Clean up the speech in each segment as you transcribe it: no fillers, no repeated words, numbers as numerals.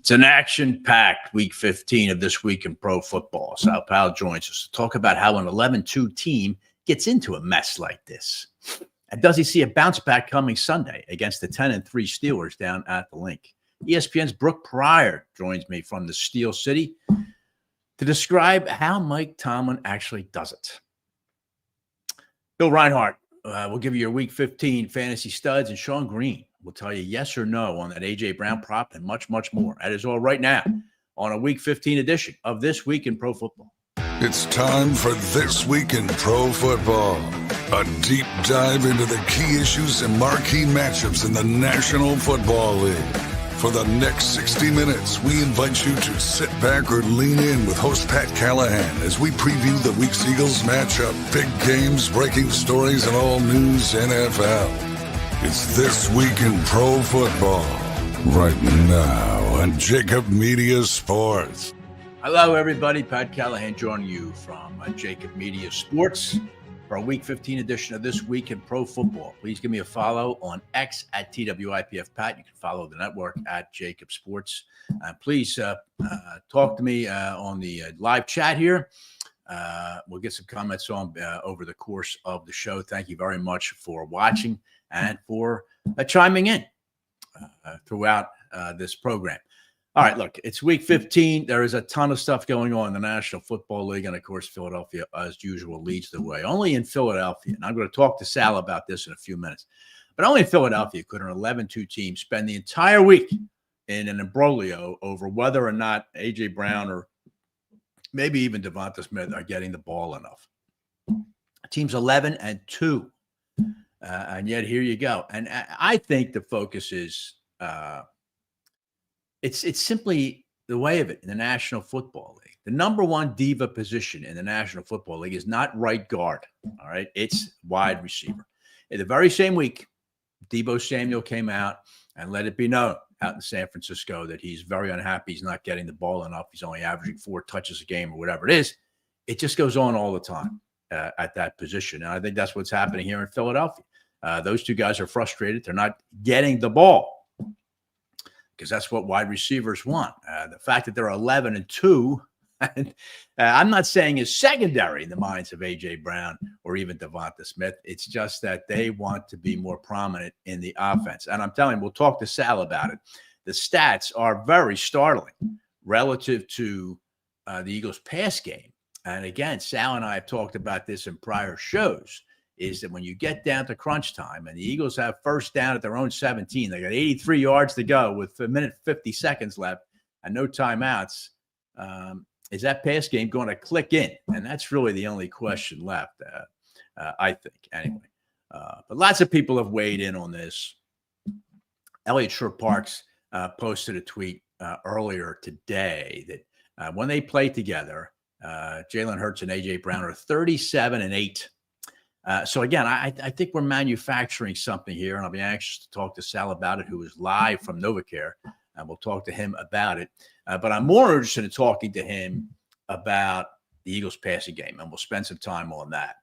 It's an action-packed Week 15 of This Week in Pro Football. Sal Paolantonio joins us to talk about how an 11-2 team gets into a mess like this. And does he see a bounce back coming Sunday against the 10-3 Steelers down at the Link? ESPN's Brooke Pryor joins me from the Steel City to describe how Mike Tomlin actually does it. Bill Reinhard will give you your Week 15 fantasy studs, and Sean Green will tell you yes or no on that A.J. Brown prop and much, much more. That is all right now on a Week 15 edition of This Week in Pro Football. It's time for This Week in Pro Football, a deep dive into the key issues and marquee matchups in the National Football League. For the next 60 minutes, we invite you to sit back or lean in with host Pat Callahan as we preview the week's Eagles matchup, big games, breaking stories, and all news NFL. It's This Week in Pro Football, right now on JAKIB Media Sports. Hello, everybody. Pat Callahan joining you from JAKIB Media Sports for a Week 15 edition of This Week in Pro Football. Please give me a follow on X at TWIPFPat. You can follow the network at JAKIB Sports. Please talk to me on the live chat here. We'll get some comments on over the course of the show. Thank you very much for watching and for chiming in throughout this program. All right, look, it's Week 15. There is a ton of stuff going on in the National Football League, and, of course, Philadelphia, as usual, leads the way. Only in Philadelphia, and I'm going to talk to Sal about this in a few minutes, but only in Philadelphia could an 11-2 team spend the entire week in an imbroglio over whether or not A.J. Brown or maybe even Devonta Smith are getting the ball enough. Team's 11-2, and yet here you go. And I think the focus is it's simply the way of it in the National Football League. The number one diva position in the National Football League is not right guard, all right? It's wide receiver. In the very same week, Deebo Samuel came out and let it be known out in San Francisco that he's very unhappy. He's not getting the ball enough. He's only averaging 4 touches a game or whatever it is. It just goes on all the time at that position. And I think that's what's happening here in Philadelphia. Those two guys are frustrated. They're not getting the ball because that's what wide receivers want. The fact that they're 11-2, and I'm not saying is secondary in the minds of A.J. Brown or even Devonta Smith. It's just that they want to be more prominent in the offense. And I'm telling you, we'll talk to Sal about it. The stats are very startling relative to the Eagles' pass game. And again, Sal and I have talked about this in prior shows, is that when you get down to crunch time and the Eagles have first down at their own 17, they got 83 yards to go with a minute 50 seconds left and no timeouts. Is that pass game going to click in? And that's really the only question left, I think, anyway. But lots of people have weighed in on this. Elliott Shore-Parks posted a tweet earlier today that when they play together, Jalen Hurts and A.J. Brown are 37-8. So, again, I think we're manufacturing something here, and I'll be anxious to talk to Sal about it, who is live from NovaCare, and we'll talk to him about it. But I'm more interested in talking to him about the Eagles passing game, and we'll spend some time on that.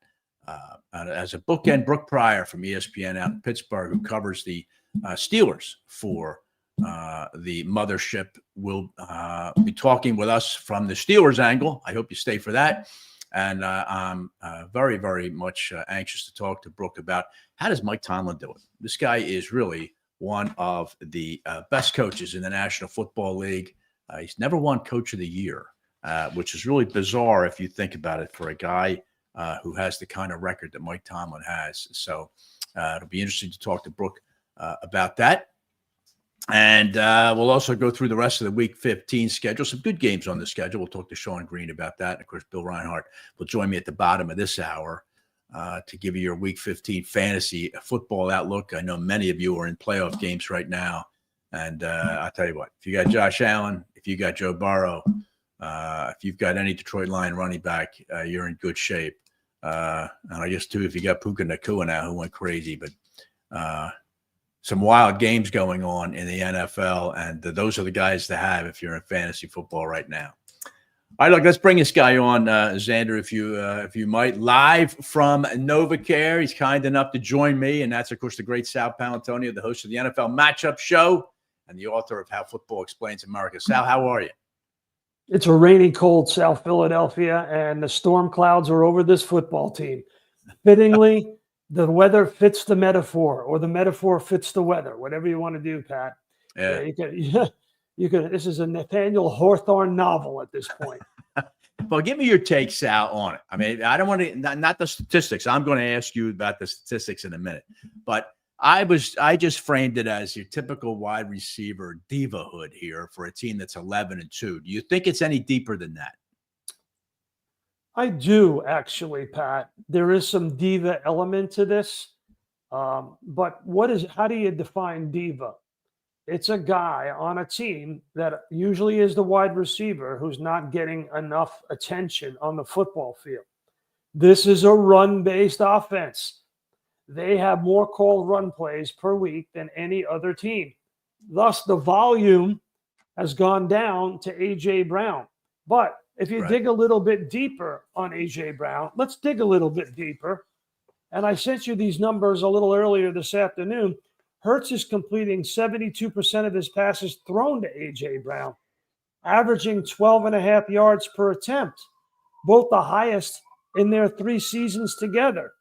As a bookend, Brooke Pryor from ESPN out in Pittsburgh, who covers the Steelers for the mothership, will be talking with us from the Steelers angle. I hope you stay for that. And I'm very, very much anxious to talk to Brooke about how does Mike Tomlin do it? This guy is really one of the best coaches in the National Football League. He's never won Coach of the Year, which is really bizarre if you think about it for a guy who has the kind of record that Mike Tomlin has. So it'll be interesting to talk to Brooke about that. And we'll also go through the rest of the Week 15 schedule. Some good games on the schedule. We'll talk to Sean Green about that. And, of course, Bill Reinhard will join me at the bottom of this hour to give you your Week 15 fantasy football outlook. I know many of you are in playoff games right now. And I'll tell you what, if you got Josh Allen, if you got Joe Burrow, if you've got any Detroit Lion running back, you're in good shape. And I guess, too, if you got Puka Nacua now, who went crazy. But some wild games going on in the NFL, and those are the guys to have if you're in fantasy football right now. All right, look, let's bring this guy on, Xander, if you might, live from NovaCare. He's kind enough to join me, and that's, of course, the great Sal Paolantonio, the host of the NFL Matchup Show and the author of How Football Explains America. Sal, how are you? It's a rainy, cold South Philadelphia, and the storm clouds are over this football team. Fittingly, the weather fits the metaphor, or the metaphor fits the weather, whatever you want to do, Pat. Yeah. You could. This is a Nathaniel Hawthorne novel at this point. Well, give me your take, Sal, on it. I mean, I don't want to, not the statistics. I'm going to ask you about the statistics in a minute. But I just framed it as your typical wide receiver divahood here for a team that's 11-2. Do you think it's any deeper than that? I do, actually, Pat. There is some diva element to this. But how do you define diva? It's a guy on a team that usually is the wide receiver who's not getting enough attention on the football field. This is a run-based offense. They have more called run plays per week than any other team. Thus, the volume has gone down to A.J. Brown. But if you dig a little bit deeper on A.J. Brown, let's dig a little bit deeper. And I sent you these numbers a little earlier this afternoon. Hurts is completing 72% of his passes thrown to A.J. Brown, averaging 12.5 yards per attempt, both the highest in their 3 seasons together.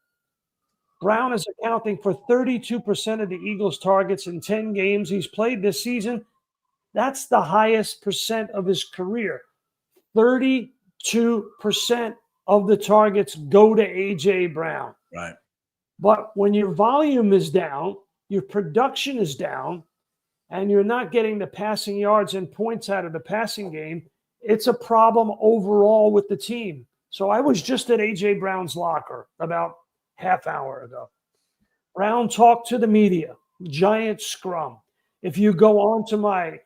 Brown is accounting for 32% of the Eagles' targets in 10 games he's played this season. That's the highest percent of his career. 32% of the targets go to A.J. Brown. Right. But when your volume is down, your production is down, and you're not getting the passing yards and points out of the passing game, it's a problem overall with the team. So I was just at A.J. Brown's locker about half hour ago. Brown talked to the media, giant scrum. If you go on to my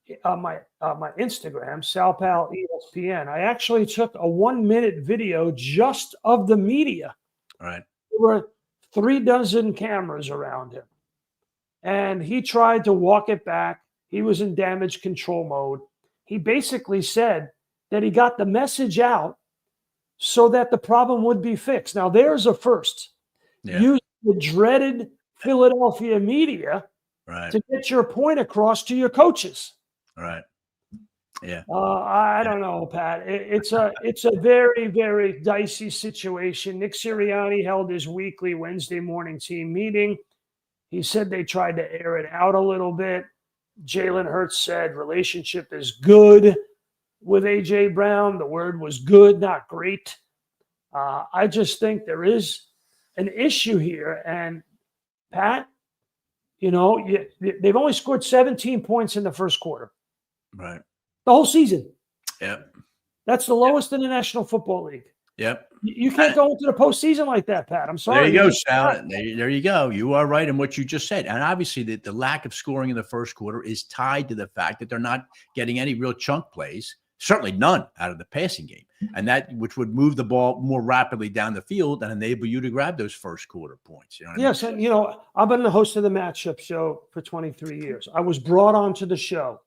Instagram, Sal Pal ESPN, I actually took a 1-minute video just of the media. All right. There were 36 cameras around him. And he tried to walk it back. He was in damage control mode. He basically said that he got the message out so that the problem would be fixed. Now, there's a first. Yeah. Use the dreaded Philadelphia media Right. to get your point across to your coaches. Right. Yeah. I don't know, Pat. It's a very, very dicey situation. Nick Sirianni held his weekly Wednesday morning team meeting. He said they tried to air it out a little bit. Jalen Hurts said relationship is good with A.J. Brown. The word was good, not great. I just think there is an issue here. And, Pat, they've only scored 17 points in the first quarter. Right. The whole season. Yep. That's the lowest in the National Football League. Yep. You can't go into the postseason like that, Pat. I'm sorry. There you go, Sal. There you go. You are right in what you just said. And obviously, the lack of scoring in the first quarter is tied to the fact that they're not getting any real chunk plays, certainly none out of the passing game. And that which would move the ball more rapidly down the field and enable you to grab those first quarter points. You know what yes, I mean? and I've been the host of the matchup show for 23 years. I was brought onto the show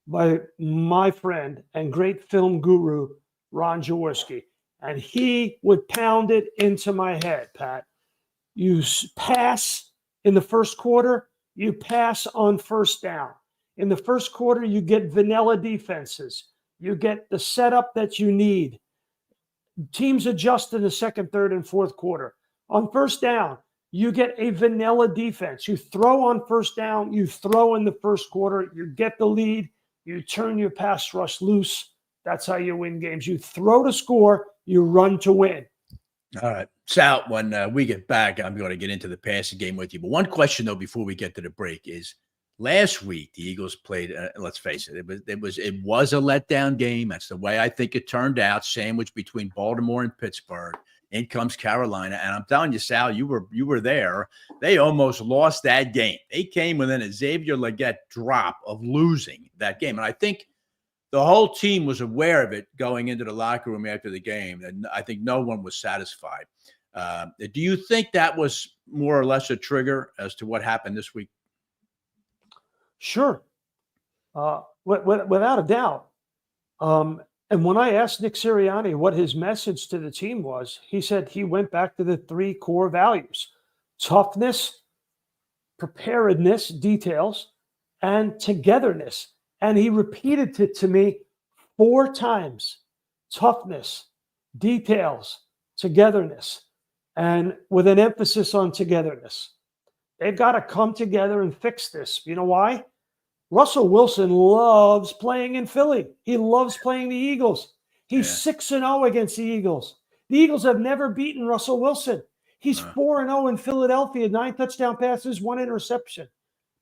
by my friend and great film guru, Ron Jaworski. And he would pound it into my head, Pat. You pass in the first quarter, you pass on first down. In the first quarter, you get vanilla defenses. You get the setup that you need. Teams adjust in the second, third, and fourth quarter. On first down, you get a vanilla defense. You throw on first down, you throw in the first quarter, you get the lead, you turn your pass rush loose. That's how you win games. You throw to score, you run to win. All right. Sal, when we get back, I'm going to get into the passing game with you. But one question, though, before we get to the break is last week, the Eagles played, let's face it, it was a letdown game. That's the way I think it turned out, sandwiched between Baltimore and Pittsburgh. In comes Carolina. And I'm telling you, Sal, you were there. They almost lost that game. They came within a Xavier Legette drop of losing that game. And I think the whole team was aware of it going into the locker room after the game, and I think no one was satisfied. Do you think that was more or less a trigger as to what happened this week? Sure. Without a doubt. And when I asked Nick Sirianni what his message to the team was, he said he went back to the 3 core values: toughness, preparedness, details, and togetherness. And he repeated it to me 4 times. Toughness, details, togetherness, and with an emphasis on togetherness. They've got to come together and fix this. You know why? Russell Wilson loves playing in Philly. He loves playing the Eagles. He's 6-0 against the Eagles. The Eagles have never beaten Russell Wilson. He's 4-0 in Philadelphia, 9 touchdown passes, 1 interception.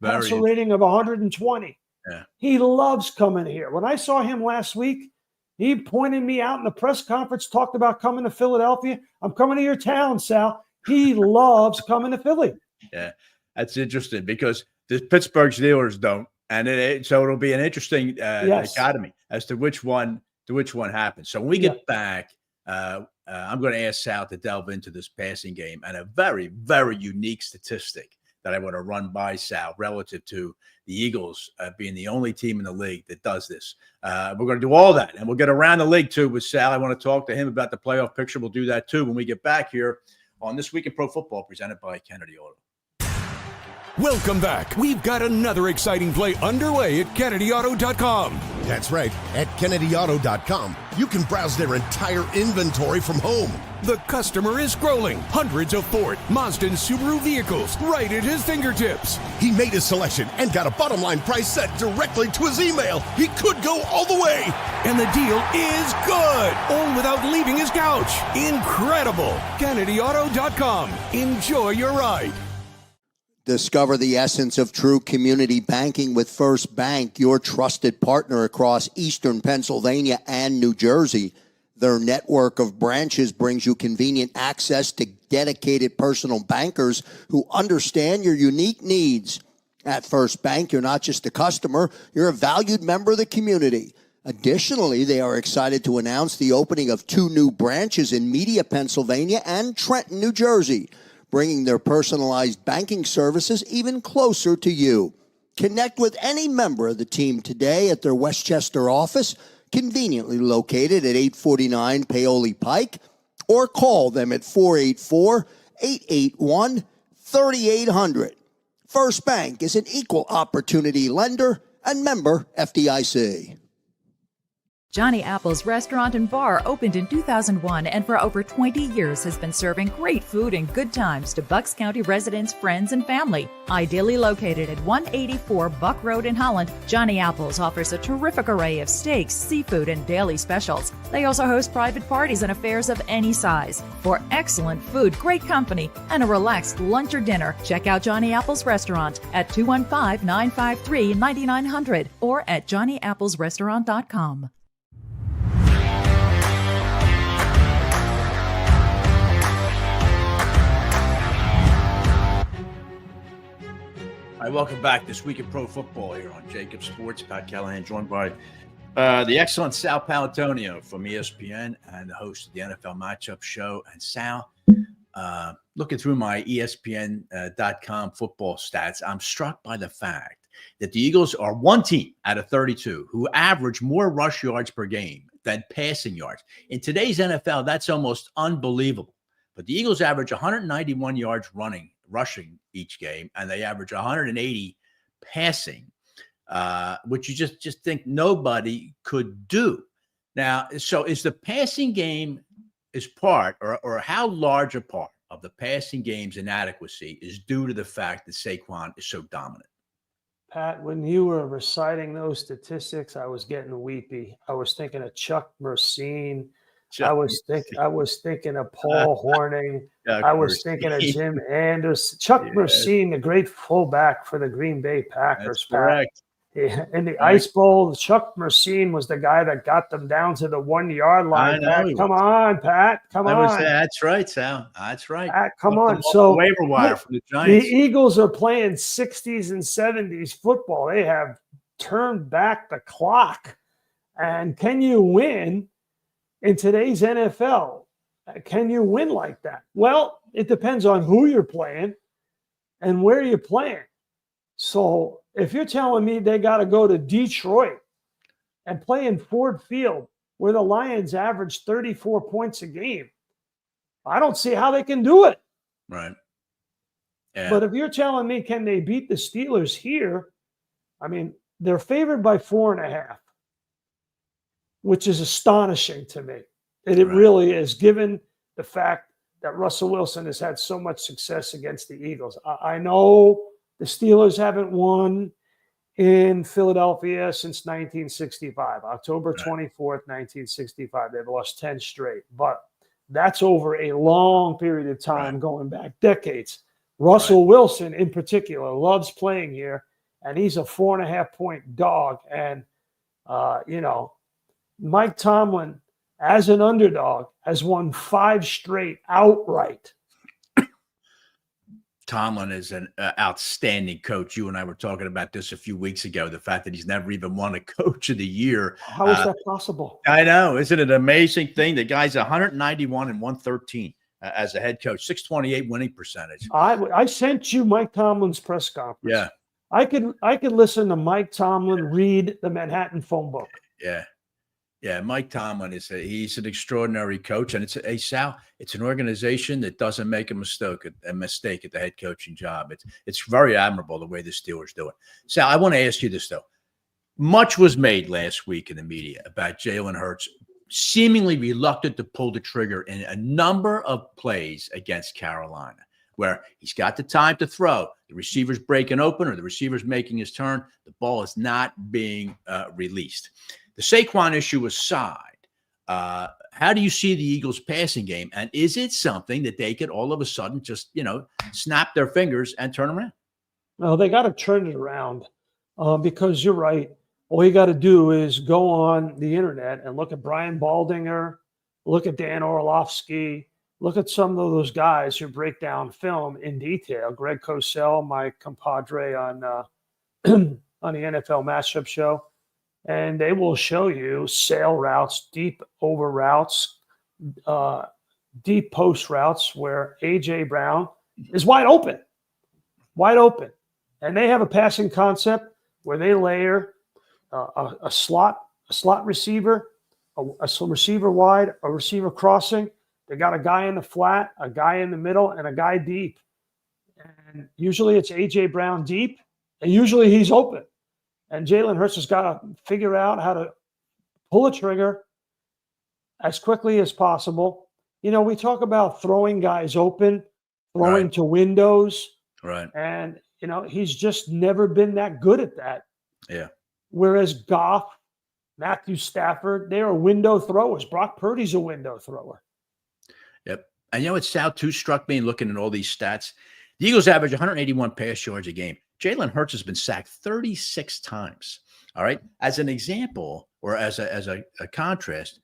Passer rating of 120. Yeah. He loves coming here. When I saw him last week, he pointed me out in the press conference, talked about coming to Philadelphia. I'm coming to your town, Sal. He loves coming to Philly. Yeah, that's interesting because the Pittsburgh Steelers don't. And so it'll be an interesting dichotomy as to which one happens. So when we get back, I'm going to ask Sal to delve into this passing game and a very, very unique statistic that I want to run by Sal relative to the Eagles being the only team in the league that does this. We're going to do all that, and we'll get around the league too with Sal. I want to talk to him about the playoff picture. We'll do that too when we get back here on This Week in Pro Football, presented by Kennedy Auto. Welcome back. We've got another exciting play underway at KennedyAuto.com. That's right. At KennedyAuto.com, you can browse their entire inventory from home. The customer is scrolling hundreds of Ford, Mazda, and Subaru vehicles right at his fingertips. He made his selection and got a bottom line price set directly to his email. He could go all the way. And the deal is good, all without leaving his couch. Incredible. KennedyAuto.com. Enjoy your ride. Discover the essence of true community banking with First Bank, your trusted partner across Eastern Pennsylvania and New Jersey. Their network of branches brings you convenient access to dedicated personal bankers who understand your unique needs. At First Bank, you're not just a customer, you're a valued member of the community. Additionally, they are excited to announce the opening of 2 new branches in Media, Pennsylvania and Trenton, New Jersey, bringing their personalized banking services even closer to you. Connect with any member of the team today at their Westchester office, conveniently located at 849 Paoli Pike, or call them at 484-881-3800. First Bank is an equal opportunity lender and member FDIC. Johnny Apple's Restaurant and Bar opened in 2001 and for over 20 years has been serving great food and good times to Bucks County residents, friends, and family. Ideally located at 184 Buck Road in Holland, Johnny Apple's offers a terrific array of steaks, seafood, and daily specials. They also host private parties and affairs of any size. For excellent food, great company, and a relaxed lunch or dinner, check out Johnny Apple's Restaurant at 215-953-9900 or at johnnyapplesrestaurant.com. All right, welcome back This Week in Pro Football here on JAKIB Sports. Pat Callahan, joined by the excellent Sal Paolantonio from ESPN and the host of the NFL Matchup Show. And Sal, looking through my ESPN.com football stats, I'm struck by the fact that the Eagles are one team out of 32 who average more rush yards per game than passing yards. In today's NFL, that's almost unbelievable. But the Eagles average 191 yards rushing each game, and they average 180 passing, which you just think nobody could do. Now, so is the passing game is part, or how large a part of the passing game's inadequacy is due to the fact that Saquon is so dominant? Pat, when you were reciting those statistics, I was getting weepy. I was thinking of Chuck Mersine. I was thinking of Paul Hornung. I was thinking of Jim Anderson. Chuck Mersine, the great fullback for the Green Bay Packers. That's correct. In the Ice Bowl, Chuck Mersine was the guy that got them down to the 1 yard line. Come on, Pat. Come on. That's right, Sal. That's right. Pat, come on. So waiver wire from the Giants. The Eagles are playing 60s and 70s football. They have turned back the clock. And can you win in today's NFL? Can you win like that? Well, it depends on who you're playing and where you're playing. So if you're telling me they got to go to Detroit and play in Ford Field where the Lions average 34 points a game, I don't see how they can do it. Right. Yeah. But if you're telling me, can they beat the Steelers here? I mean, they're favored by 4.5, which is astonishing to me. And it Right. really is, given the fact that Russell Wilson has had so much success against the Eagles. I know the Steelers haven't won in Philadelphia since 1965, October 24th, 1965. They've lost 10 straight, but that's over a long period of time, going back decades. Russell Wilson, in particular, loves playing here, and he's a 4.5-point dog. And, Mike Tomlin, as an underdog, has won 5 straight outright. Tomlin is an outstanding coach. You and I were talking about this a few weeks ago, the fact that he's never even won a Coach of the Year. How is that possible? I know. Isn't it an amazing thing? The guy's 191 and 113 as a head coach, 628 winning percentage. I sent you Mike Tomlin's press conference. Yeah. I could listen to Mike Tomlin read the Manhattan phone book. Yeah. Yeah, Mike Tomlin he's an extraordinary coach, and Sal, it's an organization that doesn't make a mistake at the head coaching job. It's very admirable the way the Steelers do it. Sal, I want to ask you this though. Much was made last week in the media about Jalen Hurts seemingly reluctant to pull the trigger in a number of plays against Carolina, where he's got the time to throw. The receiver's breaking open or the receiver's making his turn. The ball is not being released. The Saquon issue aside, how do you see the Eagles' passing game? And is it something that they could all of a sudden just, snap their fingers and turn around? No, they got to turn it around because you're right. All you got to do is go on the internet and look at Brian Baldinger, look at Dan Orlovsky, look at some of those guys who break down film in detail. Greg Cosell, my compadre on the NFL Matchup Show. And they will show you sail routes, deep over routes, deep post routes where A.J. Brown is wide open. And they have a passing concept where they layer a slot receiver, a receiver wide, a receiver crossing. They got a guy in the flat, a guy in the middle, and a guy deep. And usually it's A.J. Brown deep, and usually he's open. And Jalen Hurts has got to figure out how to pull a trigger as quickly as possible. We talk about throwing guys open, throwing to windows. Right. And, he's just never been that good at that. Yeah. Whereas Goff, Matthew Stafford, they are window throwers. Brock Purdy's a window thrower. Yep. And what Sal too struck me in looking at all these stats. The Eagles average 181 pass yards a game. Jalen Hurts has been sacked 36 times. All right. As an example, or as a contrast,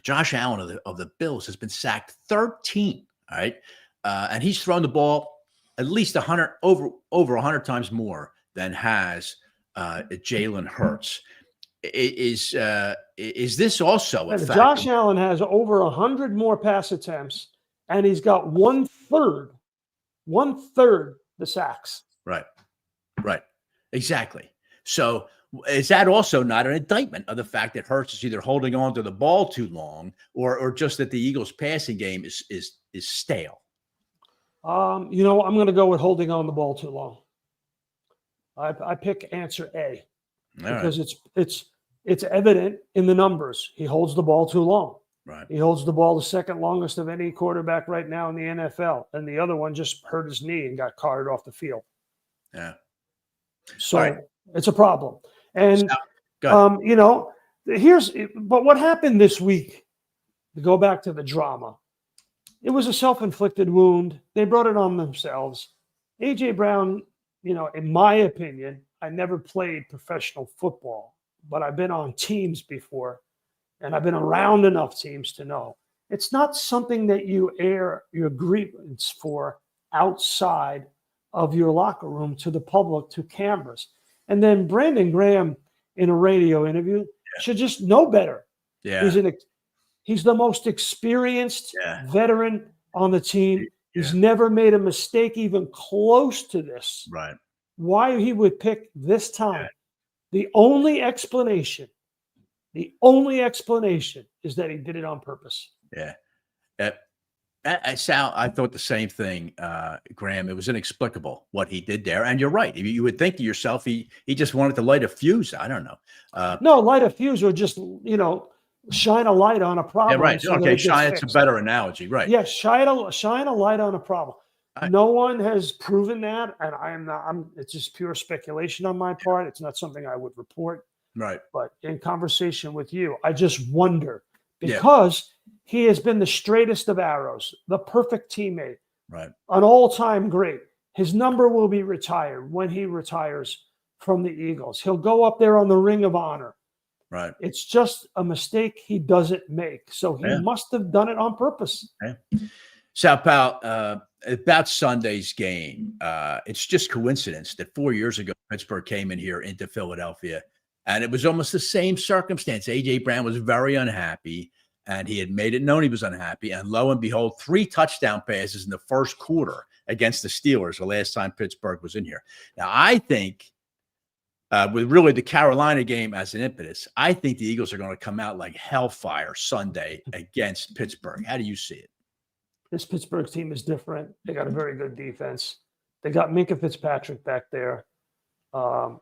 Josh Allen of the Bills has been sacked 13. All right. And he's thrown the ball at least over 100 times more than has Jalen Hurts. Is this also a fact? Josh Allen has over 100 more pass attempts, and he's got one third the sacks. Right. Exactly. So is that also not an indictment of the fact that Hurts is either holding on to the ball too long or just that the Eagles passing game is stale? I'm going to go with holding on the ball too long. I pick answer A because it's evident in the numbers. He holds the ball too long. Right. He holds the ball the second longest of any quarterback right now in the NFL. And the other one just hurt his knee and got carted off the field. Yeah. So it's a problem. And, but what happened this week, to go back to the drama, it was a self-inflicted wound. They brought it on themselves. A.J. Brown, in my opinion, I never played professional football, but I've been on teams before. And I've been around enough teams to know it's not something that you air your grievance for outside of your locker room to the public, to cameras. And then Brandon Graham in a radio interview should just know better. Yeah. He's the most experienced veteran on the team. Yeah. He's never made a mistake even close to this. Right. Why he would pick this time. The only explanation is that he did it on purpose. Yeah. Sal, I thought the same thing, Graham. It was inexplicable what he did there. And you're right. You would think to yourself, he just wanted to light a fuse. I don't know. No, light a fuse or just, shine a light on a problem. Yeah, right. So that Okay, it gets shine. It's a fixed. better analogy, right? Yes, shine a light on a problem. No one has proven that, and it's just pure speculation on my part. It's not something I would report. Right. But in conversation with you, I just wonder because he has been the straightest of arrows, the perfect teammate, right, an all-time great. His number will be retired when he retires from the Eagles. He'll go up there on the Ring of Honor. Right. It's just a mistake he doesn't make. So he must have done it on purpose. Yeah. Sal Pal, about Sunday's game, it's just coincidence that 4 years ago, Pittsburgh came in here into Philadelphia, and it was almost the same circumstance. A.J. Brown was very unhappy, and he had made it known he was unhappy. And lo and behold, 3 touchdown passes in the first quarter against the Steelers, the last time Pittsburgh was in here. Now, I think with really the Carolina game as an impetus, I think the Eagles are going to come out like hellfire Sunday against Pittsburgh. How do you see it? This Pittsburgh team is different. They got a very good defense. They got Minkah Fitzpatrick back there.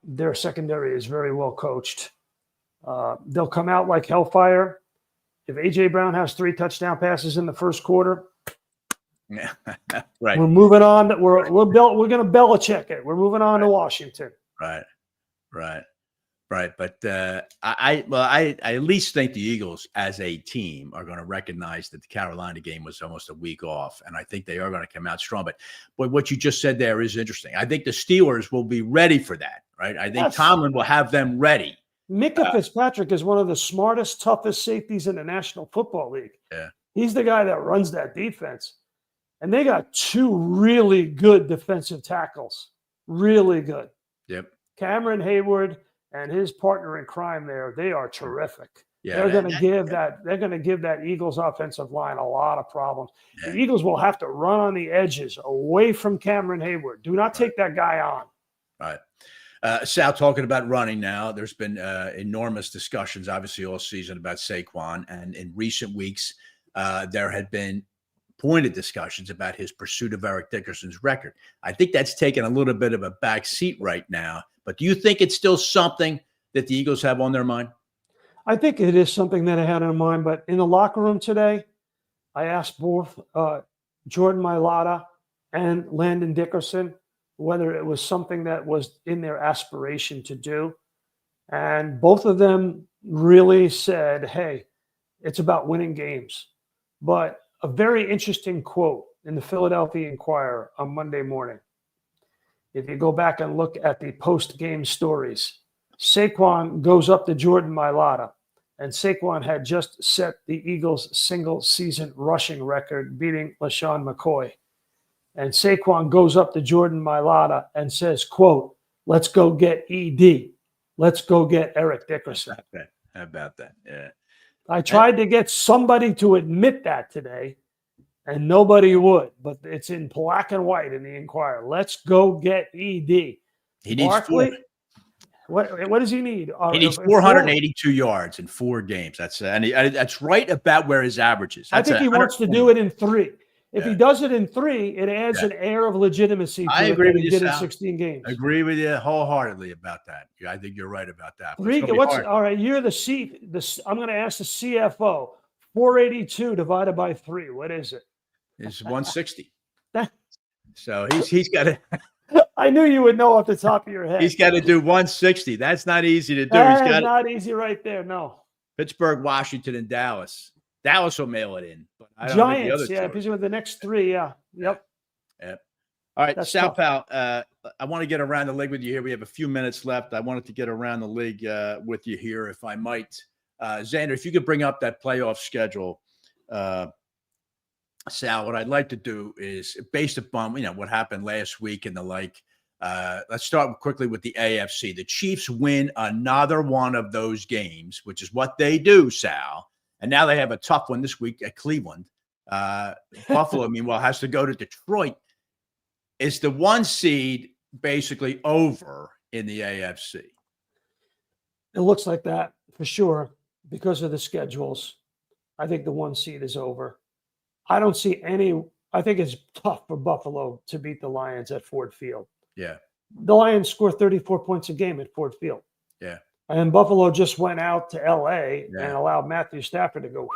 Their secondary is very well coached. They'll come out like hellfire. If A.J. Brown has 3 touchdown passes in the first quarter, right, we're moving on. We're going to Belichick it. We're moving on to Washington. Right. But I at least think the Eagles as a team are going to recognize that the Carolina game was almost a week off, and I think they are going to come out strong. But what you just said there is interesting. I think the Steelers will be ready for that, right? I think Tomlin will have them ready. Minkah Fitzpatrick is one of the smartest, toughest safeties in the National Football League. Yeah. He's the guy that runs that defense. And they got 2 really good defensive tackles. Really good. Yep. Cameron Hayward and his partner in crime there, they are terrific. Yeah, they're going to give that Eagles offensive line a lot of problems. Yeah. The Eagles will have to run on the edges away from Cameron Hayward. Do not take that guy on. Right. Sal, talking about running now, there's been enormous discussions, obviously, all season about Saquon. And in recent weeks, there had been pointed discussions about his pursuit of Eric Dickerson's record. I think that's taken a little bit of a back seat right now. But do you think it's still something that the Eagles have on their mind? I think it is something that I had in mind. But in the locker room today, I asked both Jordan Mailata and Landon Dickerson whether it was something that was in their aspiration to do. And both of them really said, hey, it's about winning games. But a very interesting quote in the Philadelphia Inquirer on Monday morning. If you go back and look at the post-game stories, Saquon goes up to Jordan Mailata, and Saquon had just set the Eagles' single-season rushing record, beating LaShawn McCoy. And Saquon goes up to Jordan Mailata and says, quote, let's go get ED. Let's go get Eric Dickerson. How about that? Yeah. I tried to get somebody to admit that today, and nobody would. But it's in black and white in the Inquirer. Let's go get ED. He needs Barkley, what does he need? He needs 482 yards in 4 games. That's right about where his average is. I think he wants to do it in 3. If he does it in 3, it adds an air of legitimacy to I it agree that with he you, did in Sal. 16 games. I agree with you wholeheartedly about that. I think you're right about that. All right, you're I'm going to ask the CFO. 482 divided by 3. What is it? It's 160. So he's got to. I knew you would know off the top of your head. He's got to do 160. That's not easy to do. That's not easy right there. No. Pittsburgh, Washington, and Dallas. Dallas will mail it in. But I don't Giants, think because with the next 3, Yep. All right, That's Sal tough. Pal, I want to get around the league with you here. We have a few minutes left. I wanted to get around the league with you here, if I might. Xander, if you could bring up that playoff schedule. Sal, what I'd like to do is, based upon what happened last week and the like, let's start quickly with the AFC. The Chiefs win another one of those games, which is what they do, Sal. And now they have a tough one this week at Cleveland. Buffalo, meanwhile, has to go to Detroit. Is the 1 seed basically over in the AFC? It looks like that for sure because of the schedules. I think the 1 seed is over. I don't see any. I think it's tough for Buffalo to beat the Lions at Ford Field. Yeah. The Lions score 34 points a game at Ford Field. Yeah. And Buffalo just went out to LA Yeah. and allowed Matthew Stafford to go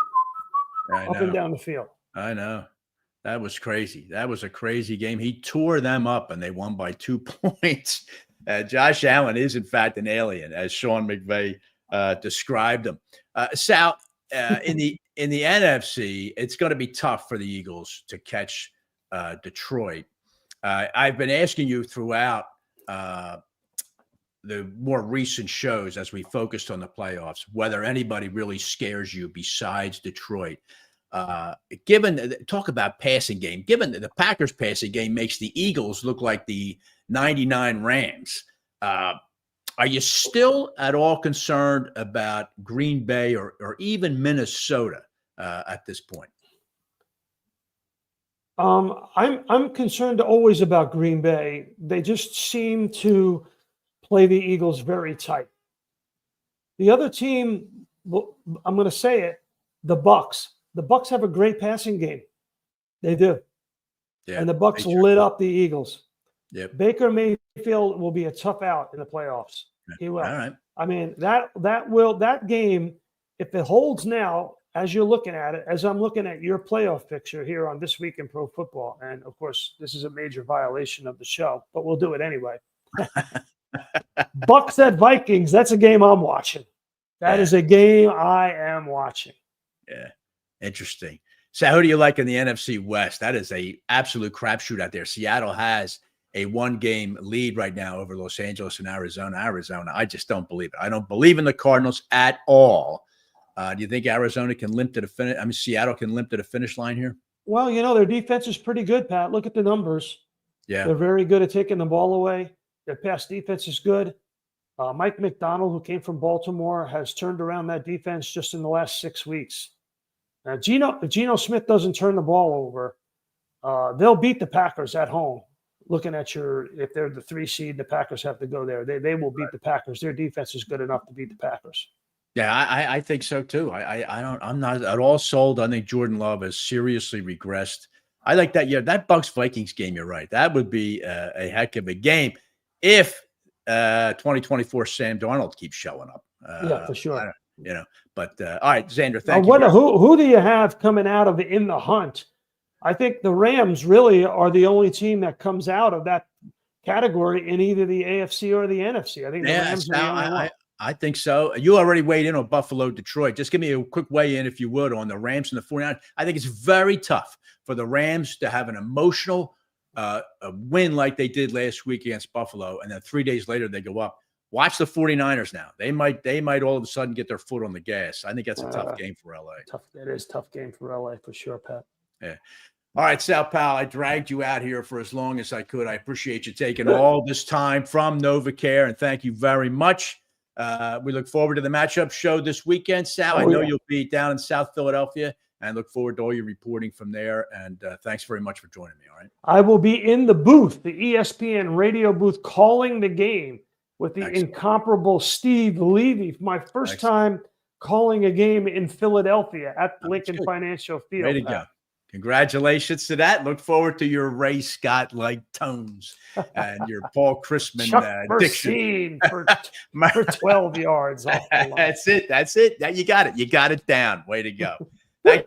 I up and know. down the field. I know. That was crazy. That was a crazy game. He tore them up and they won by 2 points. Josh Allen is, in fact, an alien, as Sean McVay described him. Sal, in the NFC, it's going to be tough for the Eagles to catch Detroit. I've been asking you throughout the more recent shows as we focused on the playoffs, whether anybody really scares you besides Detroit. Given talk about passing game, given that the Packers passing game makes the Eagles look like the 99 Rams, are you still at all concerned about Green Bay or even Minnesota at this point? I'm concerned always about Green Bay. They just seem to play the Eagles very tight. The other team, well, I'm going to say it, the Bucks. The Bucks have a great passing game. They do. Yeah, and the Bucks lit up the Eagles. Yep. Baker Mayfield will be a tough out in the playoffs. He will. All right. I mean, that game, if it holds now, as you're looking at it, as I'm looking at your playoff picture here on This Week in Pro Football, and of course, this is a major violation of the show, but we'll do it anyway. Bucks at Vikings, that's a game I'm watching. That is a game I am watching. Yeah. Interesting. So who do you like in the NFC West? That is a absolute crapshoot out there. Seattle has a 1-game lead right now over Los Angeles and Arizona. I just don't believe it. I don't believe in the Cardinals at all. Do you think Arizona can limp to the finish? I mean, Seattle can limp to the finish line here? Well, their defense is pretty good, Pat. Look at the numbers. Yeah. They're very good at taking the ball away. Their pass defense is good. Mike McDonald, who came from Baltimore, has turned around that defense just in the last 6 weeks. Now, if Geno Smith doesn't turn the ball over, they'll beat the Packers at home. Looking at if they're the 3 seed, the Packers have to go there. They will beat the Packers. Their defense is good enough to beat the Packers. Yeah, I think so too. I'm not at all sold. I think Jordan Love has seriously regressed. I like that. Yeah, that Bucks Vikings game. You're right. That would be a heck of a game if 2024 Sam Darnold keeps showing up. Yeah, for sure. But all right, Xander, thank you. Who do you have coming out of in the hunt? I think the Rams really are the only team that comes out of that category in either the AFC or the NFC. I think the Rams are the only one. I think so. You already weighed in on Buffalo, Detroit. Just give me a quick weigh in, if you would, on the Rams and the 49ers. I think it's very tough for the Rams to have an emotional a win like they did last week against Buffalo, and then 3 days later they go up. Watch the 49ers now. They might all of a sudden get their foot on the gas. I think that's a tough game for LA. It is a tough game for LA for sure, Pat. Yeah. All right, Sal Pal, I dragged you out here for as long as I could. I appreciate you taking all this time from NovaCare, and thank you very much. We look forward to the matchup show this weekend, Sal. I know you'll be down in South Philadelphia, and look forward to all your reporting from there. And thanks very much for joining me. All right. I will be in the booth, the ESPN radio booth, calling the game with the incomparable Steve Levy. My first time calling a game in Philadelphia at Lincoln Financial Field. Way to go. Congratulations to that. Look forward to your Ray Scott-like tones and your Paul Christman diction. for 12 yards off the line. That's it. You got it. You got it down. Way to go. Thank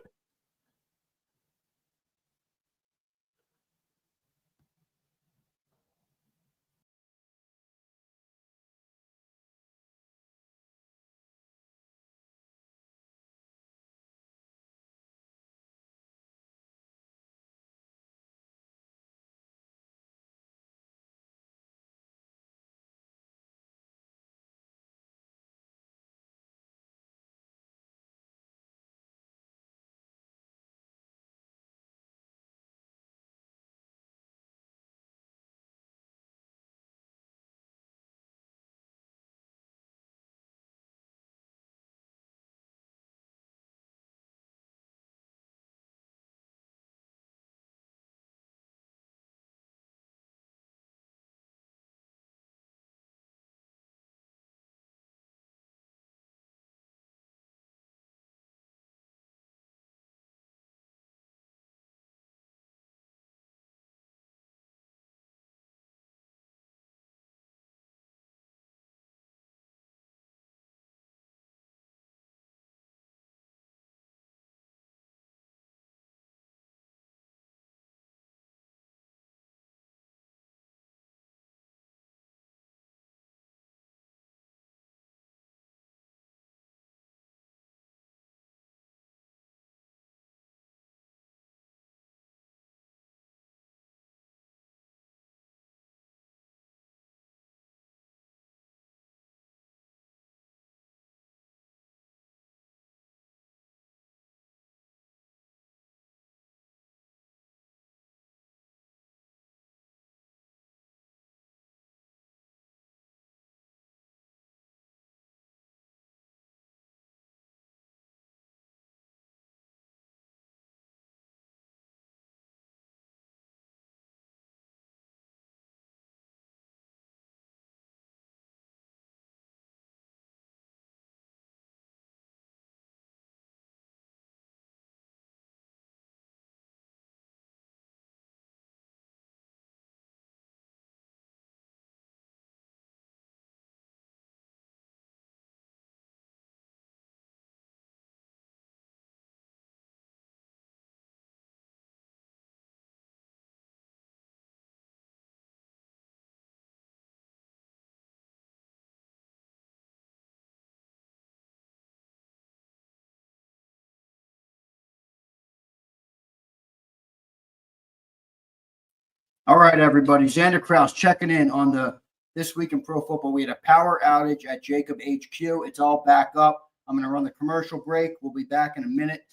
All right, everybody. Xander Kraus checking in on the This Week in Pro Football. We had a power outage at JAKIB HQ. It's all back up. I'm going to run the commercial break. We'll be back in a minute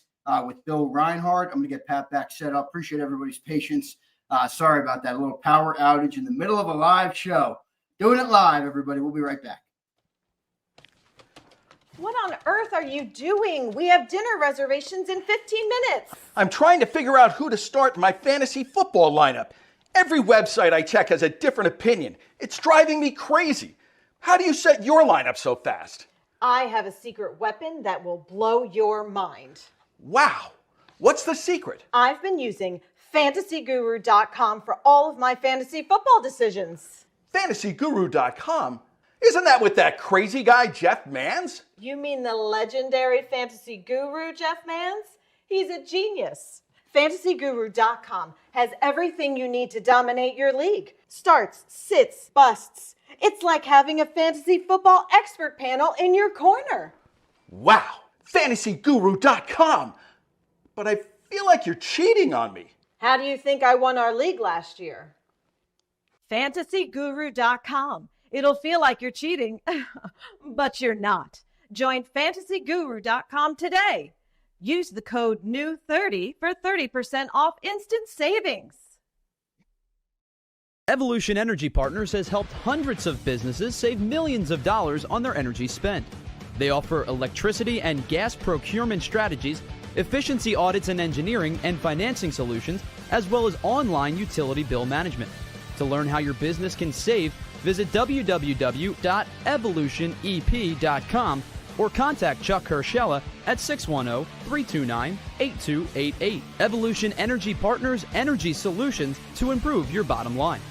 with Bill Reinhard. I'm going to get Pat back set up. Appreciate everybody's patience. Sorry about that. A little power outage in the middle of a live show. Doing it live, everybody. We'll be right back. What on earth are you doing? We have dinner reservations in 15 minutes. I'm trying to figure out who to start in my fantasy football lineup. Every website I check has a different opinion. It's driving me crazy. How do you set your lineup so fast? I have a secret weapon that will blow your mind. Wow. What's the secret? I've been using fantasyguru.com for all of my fantasy football decisions. Fantasyguru.com? Isn't that with that crazy guy, Jeff Mans? You mean the legendary fantasy guru, Jeff Mans? He's a genius. Fantasyguru.com has everything you need to dominate your league. Starts, sits, busts. It's like having a fantasy football expert panel in your corner. Wow, fantasyguru.com. But I feel like you're cheating on me. How do you think I won our league last year? Fantasyguru.com. It'll feel like you're cheating, but you're not. Join fantasyguru.com today. Use the code NEW30 for 30% off instant savings. Evolution Energy Partners has helped hundreds of businesses save millions of dollars on their energy spend. They offer electricity and gas procurement strategies, efficiency audits and engineering and financing solutions, as well as online utility bill management. To learn how your business can save, visit www.evolutionep.com or contact Chuck Herschella at 610-329-8288. Evolution Energy Partners, energy solutions to improve your bottom line.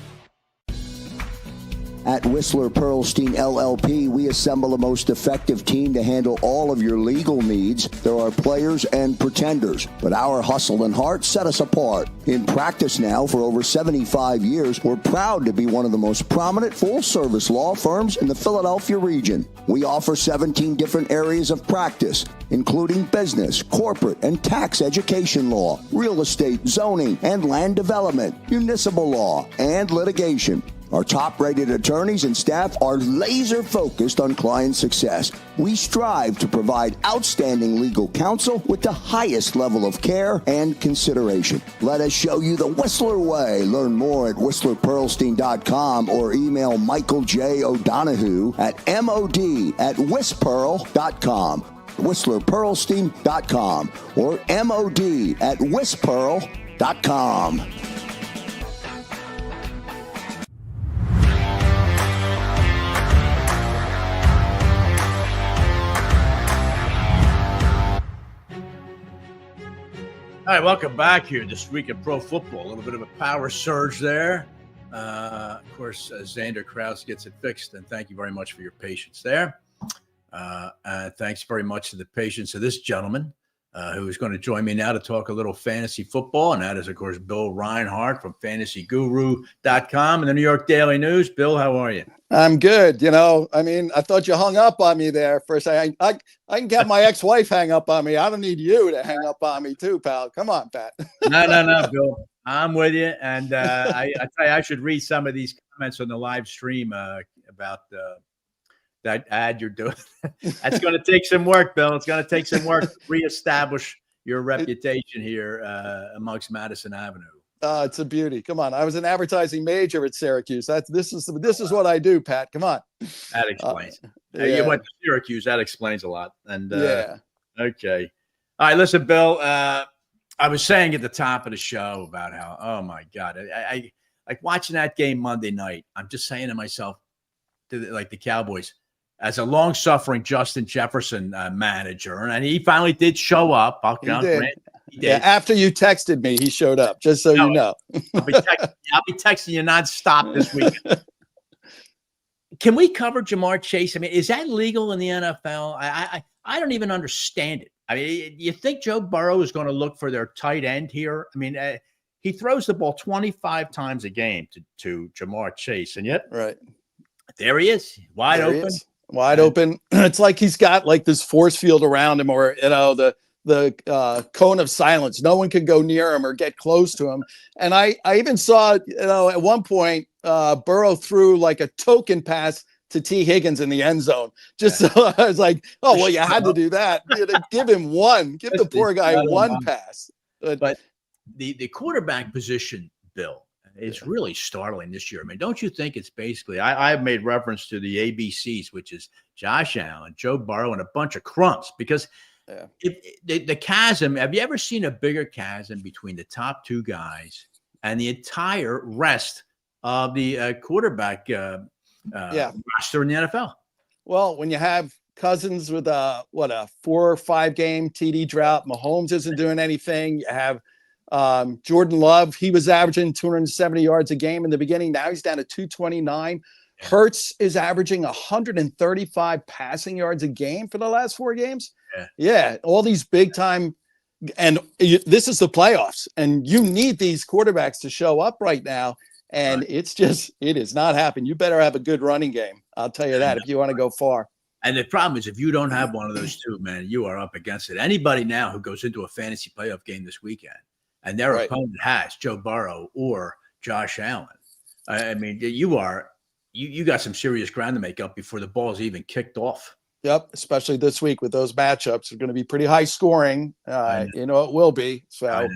At Whistler Pearlstein LLP, we assemble the most effective team to handle all of your legal needs. There are players and pretenders, but our hustle and heart set us apart. In practice now for over 75 years, we're proud to be one of the most prominent full-service law firms in the Philadelphia region. We offer 17 different areas of practice, including business, corporate, and tax education law, real estate, zoning, and land development, municipal law, and litigation. Our top-rated attorneys and staff are laser-focused on client success. We strive to provide outstanding legal counsel with the highest level of care and consideration. Let us show you the Whistler way. Learn more at WhistlerPearlstein.com or email Michael J. O'Donohue at mod@WhisPearl.com, WhistlerPearlstein.com, or mod@WhisPearl.com. All right, welcome back here this week in pro football. A little bit of a power surge there. Of course, Xander Kraus gets it fixed, and thank you very much for your patience there. And thanks very much to the patience of this gentleman who is going to join me now to talk a little fantasy football, and that is, of course, Bill Reinhard from fantasyguru.com and the New York Daily News. Bill, how are you? I'm good. I thought you hung up on me there for a second. I can get my ex-wife hang up on me. I don't need you to hang up on me too, pal. Come on, Pat. No, Bill. I'm with you. And I tell you, I should read some of these comments on the live stream about that ad you're doing. That's going to take some work, Bill. It's going to take some work to reestablish your reputation here amongst Madison Avenue. It's a beauty. Come on. I was an advertising major at Syracuse. This is what I do, Pat. Come on. That explains. Yeah. You went to Syracuse. That explains a lot. And yeah. Okay. All right. Listen, Bill, I was saying at the top of the show about how, oh my God, I like watching that game Monday night. I'm just saying to myself, like the Cowboys, as a long-suffering Justin Jefferson manager, and he finally did show up. He did. Yeah, after you texted me, he showed up, just so you know. I'll be texting you nonstop this week. Can we cover Jamar Chase? I mean, is that legal in the NFL? I don't even understand it. I mean, you think Joe Burrow is going to look for their tight end here? I mean, he throws the ball 25 times a game to Jamar Chase, and yet there he is, wide open. Wide open. It's like he's got like this force field around him, or the the cone of silence. No one could go near him or get close to him. And I even saw, at one point, Burrow threw like a token pass to T. Higgins in the end zone. Just so I was like, oh, well, you had to do that. Give him one. Give the poor guy one pass. But the quarterback position, Bill, is really startling this year. I mean, don't you think it's basically, I've made reference to the ABCs, which is Josh Allen, Joe Burrow, and a bunch of crumps, because the chasm, have you ever seen a bigger chasm between the top two guys and the entire rest of the quarterback roster in the NFL? Well, when you have Cousins with a 4 or 5 game TD drought, Mahomes isn't doing anything. You have Jordan Love, he was averaging 270 yards a game in the beginning. Now he's down to 229. Hurts is averaging 135 passing yards a game for the last 4 games. Yeah, all these big time, and this is the playoffs, and you need these quarterbacks to show up right now. And it is not happening. You better have a good running game. I'll tell you that if you want to go far. And the problem is, if you don't have one of those two, man, you are up against it. Anybody now who goes into a fantasy playoff game this weekend and their opponent has Joe Burrow or Josh Allen, I mean, you got some serious ground to make up before the ball's even kicked off. Yep, especially this week with those matchups. They're going to be pretty high scoring. It will be. So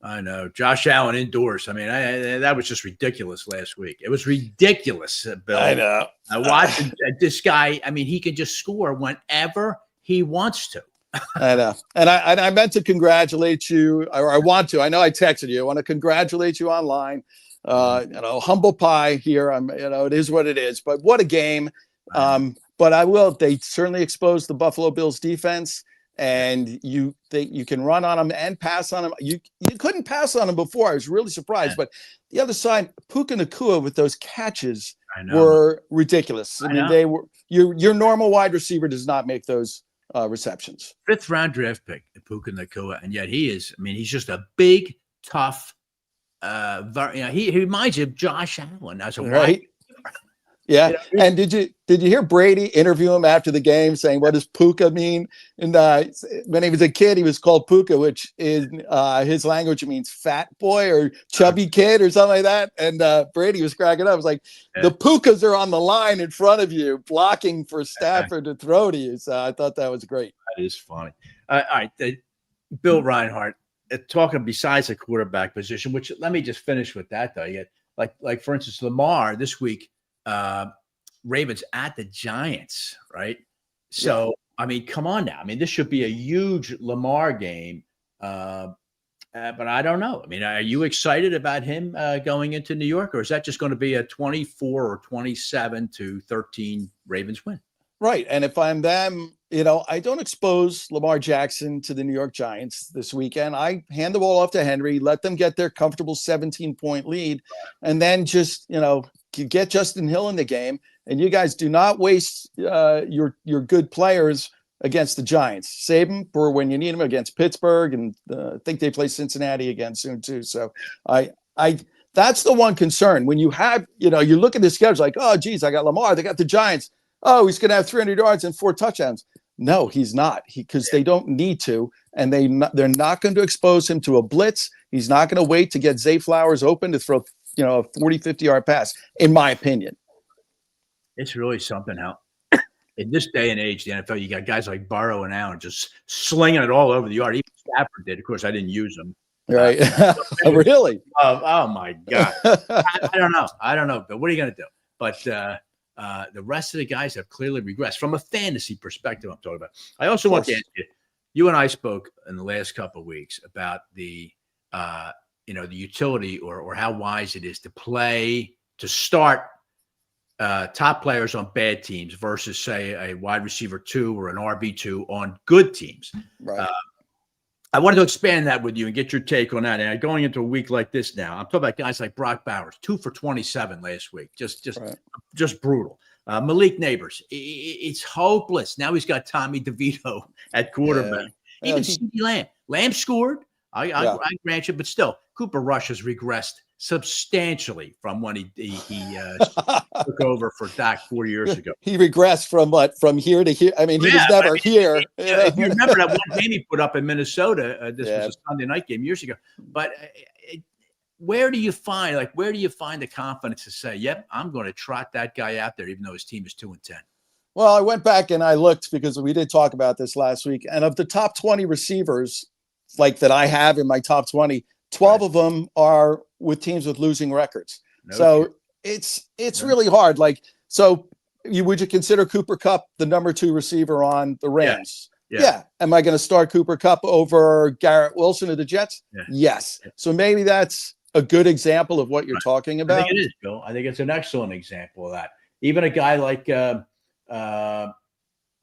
I know. Josh Allen indoors. I mean, that was just ridiculous last week. It was ridiculous, Bill. I know. I watched this guy. I mean, he can just score whenever he wants to. I know. And I meant to congratulate you, or I want to. I know I texted you. I want to congratulate you online. Humble pie here. It is what it is. But what a game. But I will. They certainly exposed the Buffalo Bills defense. And you can run on them and pass on them. You couldn't pass on them before. I was really surprised. But the other side, Puka Nacua with those catches were ridiculous. I mean, they were your normal wide receiver does not make those receptions. 5th round draft pick, Puka Nacua, and yet he is. I mean, he's just a big, tough. He reminds you of Josh Allen as a wide. Yeah. And did you hear Brady interview him after the game saying, what does Puka mean? And when he was a kid, he was called Puka, which in his language means fat boy or chubby kid or something like that. And Brady was cracking up. I was like, the Pukas are on the line in front of you, blocking for Stafford to throw to you. So I thought that was great. That is funny. All right. Bill Reinhard, talking besides the quarterback position, which let me just finish with that, though. You get, like for instance, Lamar this week, Ravens at the Giants, right? So, I mean, come on now. I mean, this should be a huge Lamar game, but I don't know. I mean, are you excited about him going into New York, or is that just going to be a 24 or 27-13 Ravens win? Right. And if I'm them, I don't expose Lamar Jackson to the New York Giants this weekend. I hand the ball off to Henry, let them get their comfortable 17-point lead, and then just, get Justin Hill in the game. And you guys do not waste your good players against the Giants. Save them for when you need them against Pittsburgh, and I think they play Cincinnati again soon too. So that's the one concern when you have, you look at the schedule like, oh geez, I got Lamar, they got the Giants. Oh, he's going to have 300 yards and 4 touchdowns. No, he's not. Because they don't need to, and they're not going to expose him to a blitz. He's not going to wait to get Zay Flowers open to throw, a 40, 50-yard pass, in my opinion. It's really something how in this day and age, the NFL, you got guys like Burrow and Allen just slinging it all over the yard. Even Stafford did. Of course, I didn't use them. Right. Really? Oh my God. I don't know. But what are you going to do? But the rest of the guys have clearly regressed from a fantasy perspective. I'm talking about. I also want to ask you. You and I spoke in the last couple of weeks about the utility or how wise it is to start top players on bad teams versus, say, a wide receiver 2 or an RB2 on good teams. Right. I wanted to expand that with you and get your take on that. And going into a week like this now, I'm talking about guys like Brock Bowers, 2 for 27 last week, just brutal. Malik Neighbors, it's hopeless. Now he's got Tommy DeVito at quarterback. Even CeeDee Lamb. Lamb scored. I grant you, but still, Cooper Rush has regressed substantially from when he took over for Dak 4 years ago. He regressed from what? From here to here? I mean, he was never here. If you remember that one game he put up in Minnesota, this was a Sunday night game years ago. But where do you find the confidence to say, yep, I'm going to trot that guy out there, even though his team is 2-10? Well, I went back and I looked because we did talk about this last week. And of the top 20 receivers, like that I have in my top 20, 12 of them are with teams with losing records. It's really hard. Like, so would you consider Cooper Kupp the number 2 receiver on the Rams? Yeah. Am I going to start Cooper Kupp over Garrett Wilson of the Jets? Yes. So maybe that's a good example of what you're talking about. I think it is, Bill. I think it's an excellent example of that. Even a guy like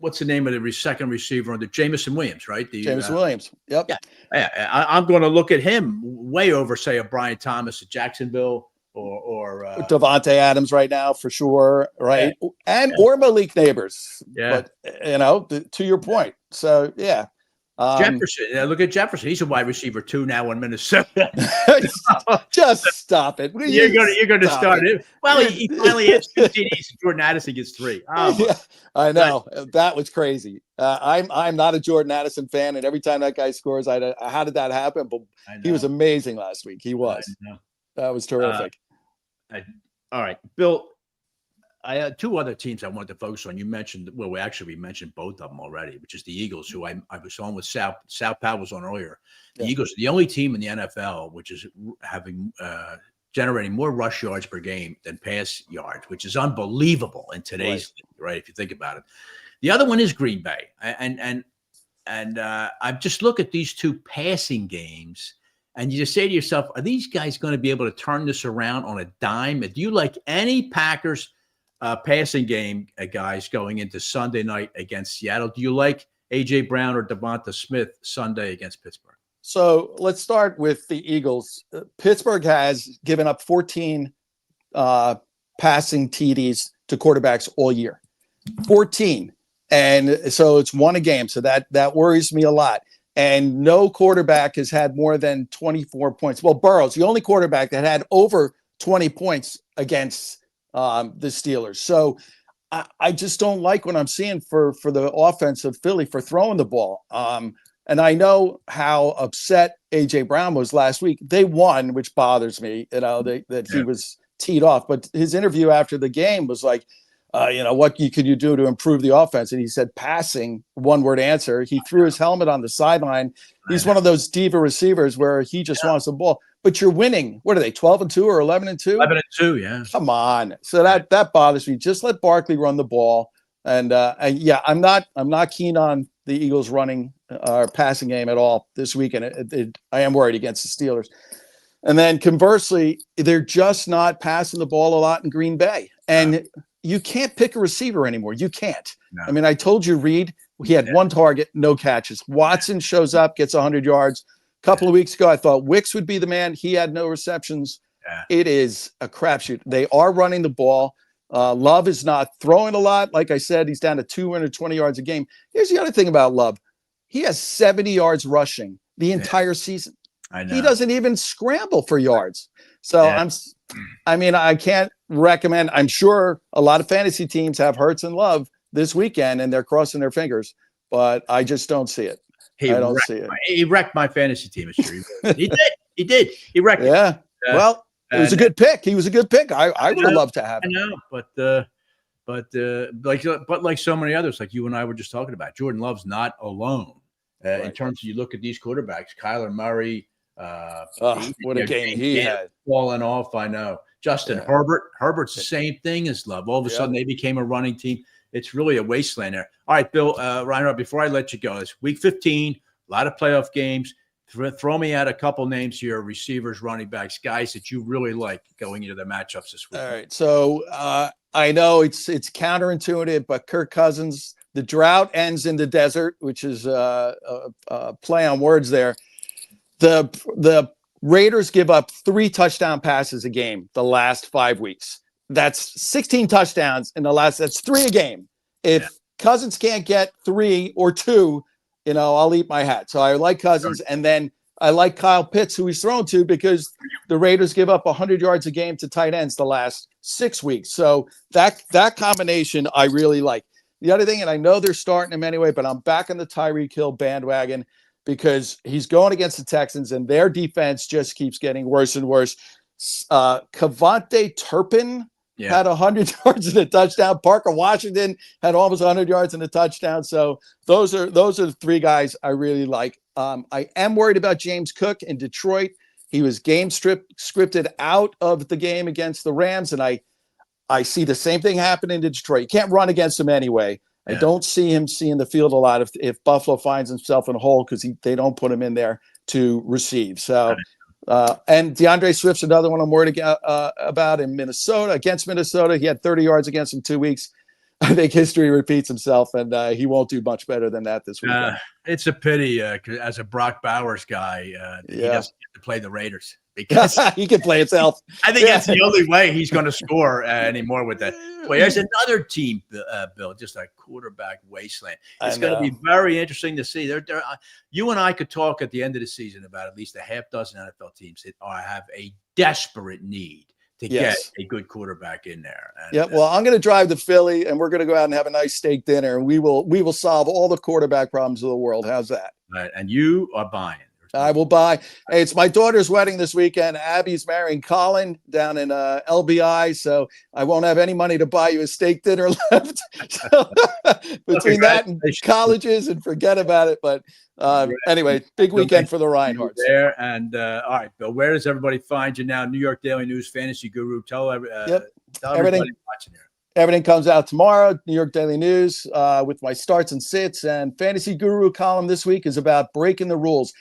what's the name of the second receiver on the Jameson Williams, right? Jameson Williams. Yep. Yeah. I'm going to look at him way over, say, a Brian Thomas at Jacksonville or Devontae Adams right now for sure, right? Yeah. Or Malik Neighbors. Yeah. But, to your point. So, yeah. Jefferson. Look at Jefferson. He's a wide receiver 2 now in Minnesota. Just stop it. You're going to start it. Well, he finally has 2 TDs. Jordan Addison gets 3. I know. That was crazy. I'm not a Jordan Addison fan, and every time that guy scores, how did that happen? But he was amazing last week. He was. That was terrific. All right, Bill. I had 2 other teams I wanted to focus on. You mentioned, we mentioned both of them already, which is the Eagles, who I was on with Sal Powell was on earlier. The Eagles are the only team in the NFL which is generating more rush yards per game than pass yards, which is unbelievable in today's league, right? If you think about it. The other one is Green Bay, and I just look at these 2 passing games, and you just say to yourself, are these guys going to be able to turn this around on a dime? Do you like any Packers passing game guys going into Sunday night against Seattle? Do you like A.J. Brown or Devonta Smith Sunday against Pittsburgh? So let's start with the Eagles. Pittsburgh has given up 14 passing TDs to quarterbacks all year. 14. And so it's 1 a game. So that worries me a lot. And no quarterback has had more than 24 points. Well, Burrow's the only quarterback that had over 20 points against the Steelers. So I just don't like what I'm seeing for the offense of Philly for throwing the ball. And I know how upset A.J. Brown was last week. They won, which bothers me, that he was teed off. But his interview after the game was like, what could you do to improve the offense? And he said passing, 1-word answer. He threw his helmet on the sideline. He's one of those diva receivers where he just wants the ball. But you're winning. What are they, 12-2 or 11-2? 11-2, yeah. Come on. So that bothers me. Just let Barkley run the ball. And I'm not keen on the Eagles running our passing game at all this weekend. I am worried against the Steelers. And then conversely, they're just not passing the ball a lot in Green Bay. And you can't pick a receiver anymore. You can't. No. I mean, I told you, Reed, he had 1 target, no catches. Watson shows up, gets 100 yards. A couple of weeks ago, I thought Wicks would be the man. He had no receptions. It is a crapshoot. They are running the ball. Love is not throwing a lot. Like I said, he's down to 220 yards a game. Here's the other thing about Love. He has 70 yards rushing the entire season. I know. He doesn't even scramble for yards. So I can't recommend. I'm sure a lot of fantasy teams have Hurts and Love this weekend, and they're crossing their fingers, but I just don't see it. I don't see it. He wrecked my fantasy team. He did. He wrecked it. Yeah. Well, it was a good pick. He was a good pick. I would have loved to have him. I know, but like so many others, like you and I were just talking about, Jordan Love's not alone. In terms of you look at these quarterbacks, Kyler Murray. What a game he had. Falling off, I know. Justin Herbert. Herbert's the same thing as Love. All of a sudden, they became a running team. It's really a wasteland there. All right, Bill Reinhard, before I let you go, it's week 15, a lot of playoff games. Throw me out a couple names here, receivers, running backs, guys that you really like going into the matchups this week. All right. So I know it's counterintuitive, but Kirk Cousins, the drought ends in the desert, which is a play on words there. The Raiders give up 3 touchdown passes a game the last 5 weeks. That's 16 touchdowns in that's 3 a game. If Cousins can't get 3 or 2, I'll eat my hat. So I like Cousins. And then I like Kyle Pitts, who he's thrown to, because the Raiders give up 100 yards a game to tight ends the last 6 weeks. So that combination I really like. The other thing, and I know they're starting him anyway, but I'm back on the Tyreek Hill bandwagon because he's going against the Texans and their defense just keeps getting worse and worse. Kavonte Turpin had 100 yards and a touchdown. Parker Washington had almost 100 yards and a touchdown. So those are the three guys I really like. I am worried about James Cook in Detroit. He was scripted out of the game against the Rams, and I see the same thing happening in Detroit. You can't run against him anyway. I don't see him seeing the field a lot if Buffalo finds himself in a hole because they don't put him in there to receive. So, and DeAndre Swift's another one I'm worried about in Minnesota, against Minnesota. He had 30 yards against him 2 weeks. I think history repeats himself, and he won't do much better than that this weekend. It's a pity, 'cause as a Brock Bowers guy, he doesn't get to play the Raiders. Because he can play himself. I think that's the only way he's going to score anymore with that. Well, there's another team, Bill, just a quarterback wasteland. It's going to be very interesting to see. You and I could talk at the end of the season about at least a half dozen NFL teams that have a desperate need to get a good quarterback in there. And, well, I'm going to drive to Philly, and we're going to go out and have a nice steak dinner, and we will solve all the quarterback problems of the world. How's that? Right, and you are buying. I will buy. Hey, it's my daughter's wedding this weekend. Abby's marrying Colin down in LBI, so I won't have any money to buy you a steak dinner left. So, between that and colleges, and forget about it. But anyway, big weekend for the Reinhards. There and all right, Bill. Where does everybody find you now? New York Daily News Fantasy Guru. Tell everybody watching here. Everything comes out tomorrow. New York Daily News with my starts and sits, and Fantasy Guru column this week is about breaking the rules.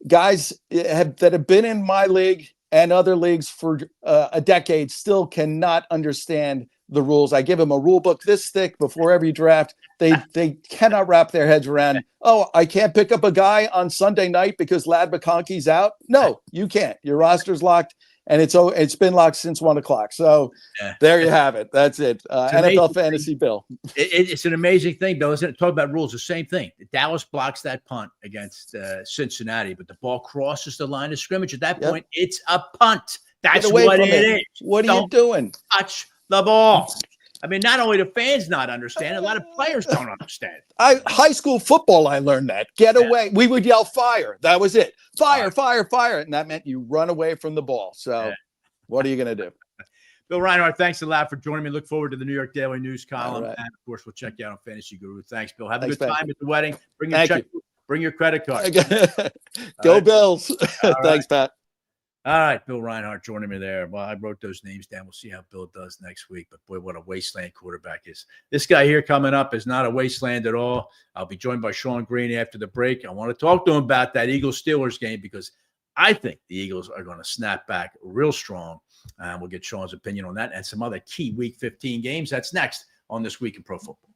Guys that have been in my league and other leagues for a decade still cannot understand the rules. I give them a rule book this thick before every draft. They cannot wrap their heads around, I can't pick up a guy on Sunday night because Lad McConkey's out. No, you can't. Your roster's locked, and it's been locked since 1:00. So there you have it. That's it. NFL Fantasy Bill. It's an amazing thing, Bill, isn't it? Talk about rules, the same thing. Dallas blocks that punt against Cincinnati, but the ball crosses the line of scrimmage. At that point, it's a punt. That's what it is. What are you doing? Touch the ball. I mean, not only do fans not understand, a lot of players don't understand. High school football, I learned that. Get away. We would yell fire. That was it. Fire, fire, fire. And that meant you run away from the ball. So what are you going to do? Bill Reinhard, thanks a lot for joining me. Look forward to the New York Daily News column. And, of course, we'll check you out on Fantasy Guru. Thanks, Bill. Have a good time at the wedding. Bring your check. Bring your credit card. Go Bills. Thanks, Pat. All right, Bill Reinhard joining me there. Well, I wrote those names down. We'll see how Bill does next week. But, boy, what a wasteland quarterback is. This guy here coming up is not a wasteland at all. I'll be joined by Sean Green after the break. I want to talk to him about that Eagles-Steelers game because I think the Eagles are going to snap back real strong. We'll get Sean's opinion on that and some other key Week 15 games. That's next on This Week in Pro Football.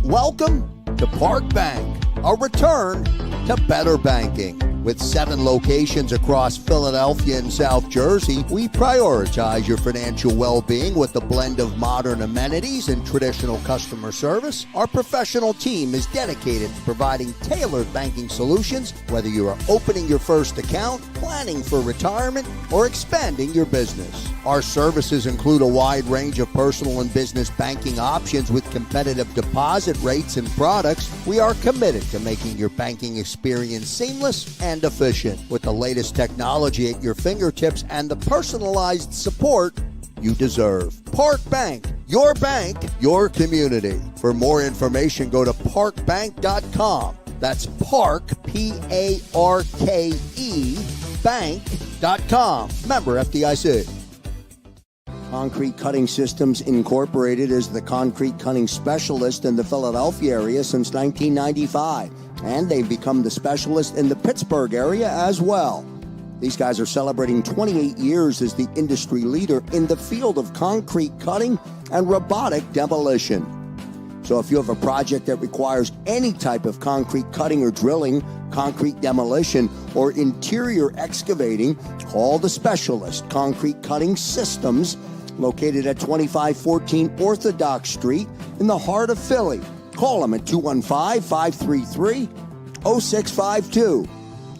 Welcome to Park Bank, a return to better banking. With 7 locations across Philadelphia and South Jersey, we prioritize your financial well-being with a blend of modern amenities and traditional customer service. Our professional team is dedicated to providing tailored banking solutions, whether you are opening your first account, planning for retirement, or expanding your business. Our services include a wide range of personal and business banking options with competitive deposit rates and products. We are committed to making your banking experience seamless and efficient with the latest technology at your fingertips and the personalized support you deserve. Park Bank, your community. For more information, go to parkbank.com. That's Park, P-A-R-K-E, bank.com. Member FDIC. Concrete Cutting Systems Incorporated is the concrete cutting specialist in the Philadelphia area since 1995. And they've become the specialist in the Pittsburgh area as well. These guys are celebrating 28 years as the industry leader in the field of concrete cutting and robotic demolition. So if you have a project that requires any type of concrete cutting or drilling, concrete demolition, or interior excavating, call the specialist, Concrete Cutting Systems, located at 2514 Orthodox Street in the heart of Philly. Call them at 215-533-0652.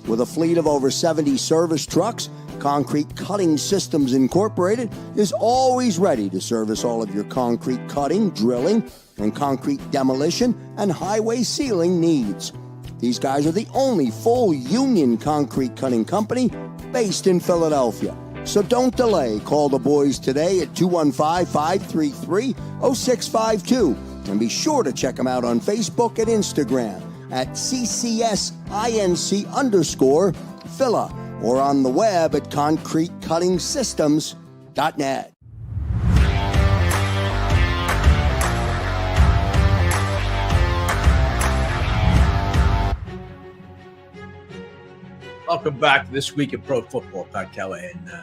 With a fleet of over 70 service trucks, Concrete Cutting Systems Incorporated is always ready to service all of your concrete cutting, drilling, and concrete demolition and highway sealing needs. These guys are the only full union concrete cutting company based in Philadelphia. So don't delay. Call the boys today at 215-533-0652. And be sure to check them out on Facebook and Instagram at CCSINC_Phila or on the web at concretecuttingsystems.net. Welcome back to This Week in Pro Football. Pat Callahan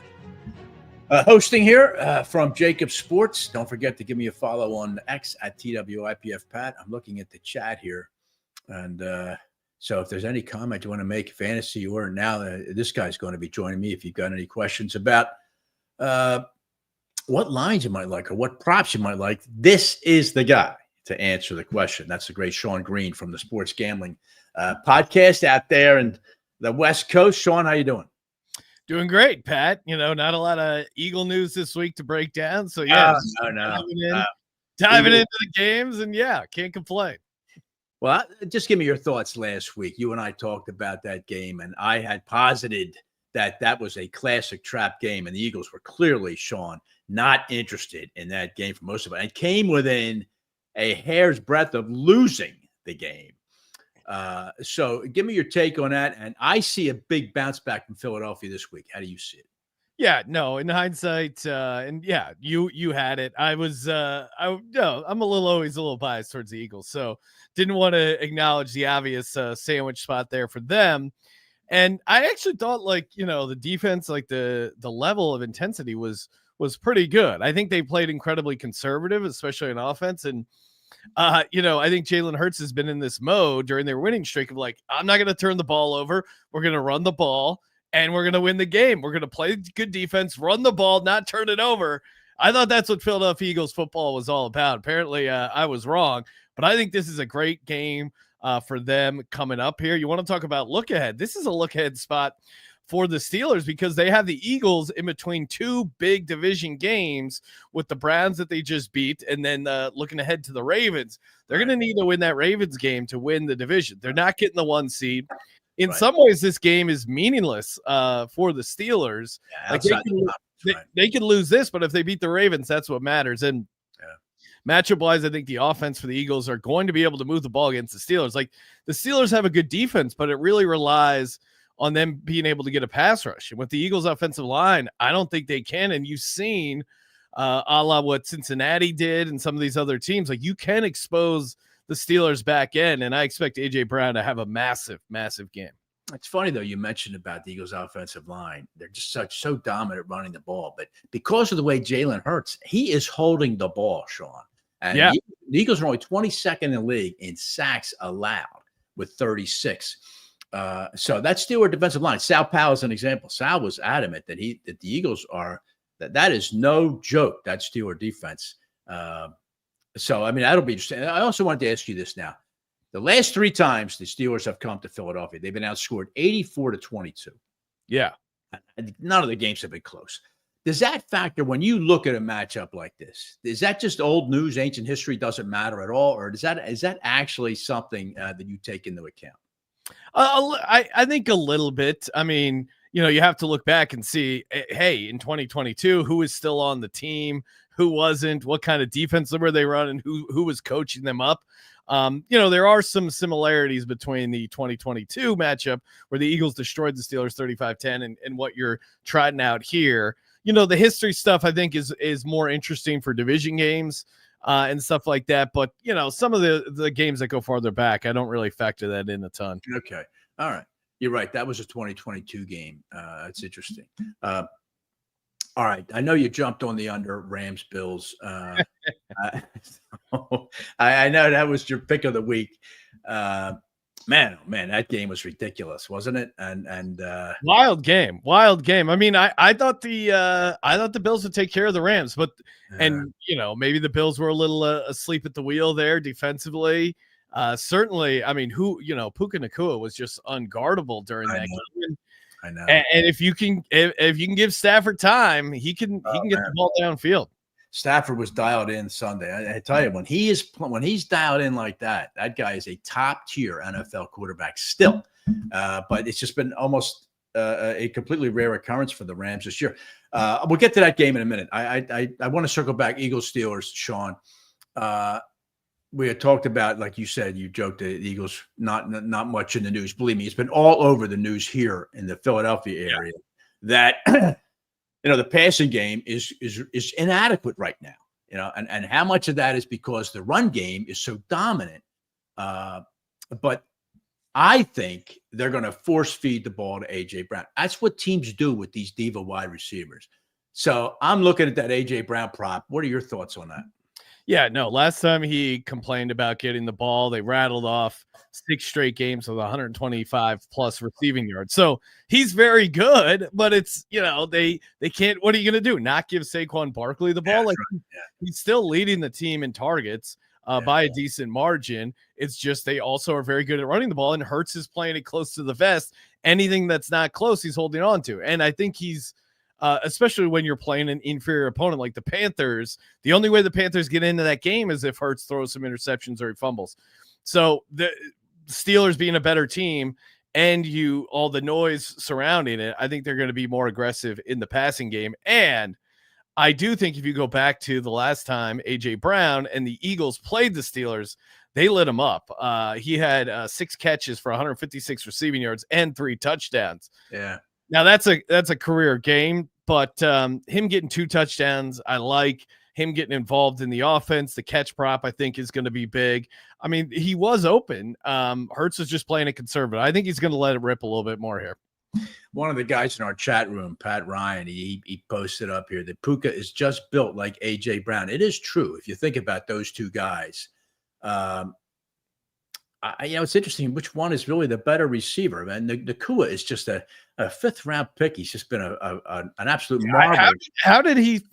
hosting here from JAKIB Sports. Don't forget to give me a follow on X at TWIPFPat. I'm looking at the chat here. And so if there's any comment you want to make, fantasy or now, this guy's going to be joining me if you've got any questions about what lines you might like or what props you might like. This is the guy to answer the question. That's the great Sean Green from the Sports Gambling podcast out there in the West Coast. Sean, how you doing? Doing great, Pat. Not a lot of Eagle news this week to break down. So, yeah, diving into the games, and can't complain. Well, just give me your thoughts last week. You and I talked about that game, and I had posited that was a classic trap game, and the Eagles were clearly, Sean, not interested in that game for most of it, and came within a hair's breadth of losing the game. So give me your take on that. And I see a big bounce back from Philadelphia this week. How do you see it? Yeah, no, in hindsight, and you had it. I'm always a little biased towards the Eagles, so didn't want to acknowledge the obvious sandwich spot there for them. And I actually thought, the defense, the level of intensity was pretty good. I think they played incredibly conservative, especially on offense. And I think Jalen Hurts has been in this mode during their winning streak of I'm not going to turn the ball over. We're going to run the ball and we're going to win the game. We're going to play good defense, run the ball, not turn it over. I thought that's what Philadelphia Eagles football was all about. Apparently, I was wrong, but I think this is a great game for them coming up here. You want to talk about look ahead? This is a look ahead spot for the Steelers because they have the Eagles in between two big division games with the Browns that they just beat, and then looking ahead to the Ravens. They're going to need to win that Ravens game to win the division. They're not getting the 1 seed. In some ways, this game is meaningless for the Steelers. They can lose this, but if they beat the Ravens, that's what matters. And matchup-wise, I think the offense for the Eagles are going to be able to move the ball against the Steelers. The Steelers have a good defense, but it really relies on them being able to get a pass rush. And with the Eagles offensive line, I don't think they can. And you've seen a la what Cincinnati did and some of these other teams, you can expose the Steelers back end. And I expect A.J. Brown to have a massive, massive game. It's funny, though, you mentioned about the Eagles offensive line. They're just so dominant running the ball. But because of the way Jalen Hurts, he is holding the ball, Sean. And the Eagles are only 22nd in the league in sacks allowed with 36. So that Steelers defensive line, Sal Powell is an example. Sal was adamant that the Eagles are that is no joke, that Steelers defense. So that'll be interesting. I also wanted to ask you this now. The last 3 times the Steelers have come to Philadelphia, they've been outscored 84-22. Yeah. None of the games have been close. Does that factor when you look at a matchup like this? Is that just old news, ancient history, doesn't matter at all? Or is that actually something that you take into account? I think a little bit. You have to look back and see, hey, in 2022, who is still on the team, who wasn't, what kind of defense were they running, who was coaching them up. There are some similarities between the 2022 matchup where the Eagles destroyed the Steelers 35-10 and what you're trotting out here. The history stuff I think is more interesting for division games and stuff like that. But, some of the games that go farther back, I don't really factor that in a ton. Okay. All right. You're right. That was a 2022 game. That's interesting. All right. I know you jumped on the under Rams Bills. I know that was your pick of the week. Man, that game was ridiculous, wasn't it? And wild game. I thought the Bills would take care of the Rams, but maybe the Bills were a little asleep at the wheel there defensively. Certainly, Puka Nacua was just unguardable during that game. I know. And if you can give Stafford time, he can get the ball downfield. Stafford was dialed in Sunday. I tell you, when he's dialed in like that, that guy is a top tier NFL quarterback still. But it's just been almost a completely rare occurrence for the Rams this year. We'll get to that game in a minute. I want to circle back Eagles Steelers, Sean. We had talked about, like you said, you joked the Eagles not much in the news. Believe me, it's been all over the news here in the Philadelphia area that the passing game is inadequate right now. And how much of that is because the run game is so dominant. But I think they're going to force feed the ball to AJ Brown. That's what teams do with these diva wide receivers. So I'm looking at that AJ Brown prop. What are your thoughts on that? Yeah, no, last time he complained about getting the ball, they rattled off 6 straight games with 125 plus receiving yards. So he's very good, but it's, they can't, what are you going to do? Not give Saquon Barkley the ball? He's still leading the team in targets by a decent margin. It's just they also are very good at running the ball, and Hurts is playing it close to the vest. Anything that's not close, he's holding on to. And I think he's, especially when you're playing an inferior opponent like the Panthers, the only way the Panthers get into that game is if Hurts throws some interceptions or he fumbles. So the Steelers being a better team and all the noise surrounding it, I think they're going to be more aggressive in the passing game. And I do think if you go back to the last time AJ Brown and the Eagles played the Steelers, they lit him up. He had 6 catches for 156 receiving yards and 3 touchdowns. Yeah. Now that's a career game, but him getting 2 touchdowns, I like him getting involved in the offense. The catch prop, I think, is going to be big. I mean, he was open. Hurts is just playing it conservative. I think he's going to let it rip a little bit more here. One of the guys in our chat room, Pat Ryan, he posted up here that Puka is just built like AJ Brown. It is true if you think about those two guys. It's interesting which one is really the better receiver. Man, Nakua is just a 5th round pick. He's just been an absolute marvel. How did he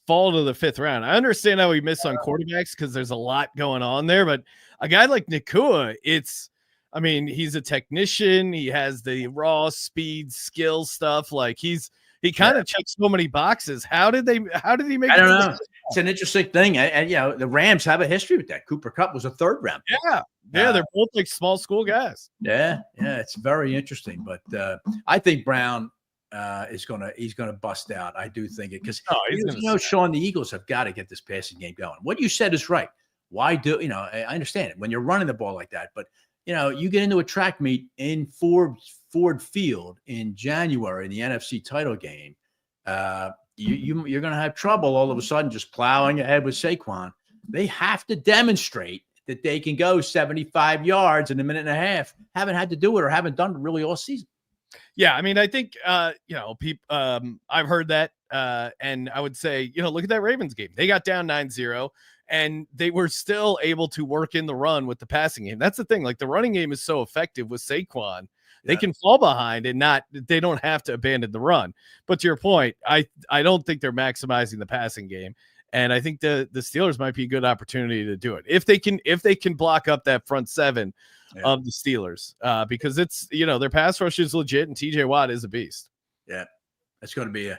fall to the 5th round? I understand how he missed on quarterbacks because there's a lot going on there, but a guy like Nakua, he's a technician. He has the raw speed, skill stuff. Like he kind of checks so many boxes. How did he make it? I don't know. It's an interesting thing. And the Rams have a history with that. Cooper Kupp was a 3rd round pick. Yeah, they're both like small school guys. Yeah, it's very interesting. But I think Brown he's gonna bust out. I do think it because Sean, the Eagles have got to get this passing game going. What you said is right. Why do I understand it when you're running the ball like that, but you get into a track meet in Ford Field in January in the NFC title game. You're going to have trouble all of a sudden just plowing ahead with Saquon. They have to demonstrate that they can go 75 yards in a minute and a half. Haven't had to do it or haven't done it really all season. Yeah, I mean, I think people. I've heard that, and I would say, look at that Ravens game. They got down 9-0. And they were still able to work in the run with the passing game. That's the thing. Like the running game is so effective with Saquon. They can fall behind and they don't have to abandon the run. But to your point, I don't think they're maximizing the passing game. And I think the Steelers might be a good opportunity to do it. If they can block up that front 7 of the Steelers, because it's, their pass rush is legit and TJ Watt is a beast. Yeah. That's going to be a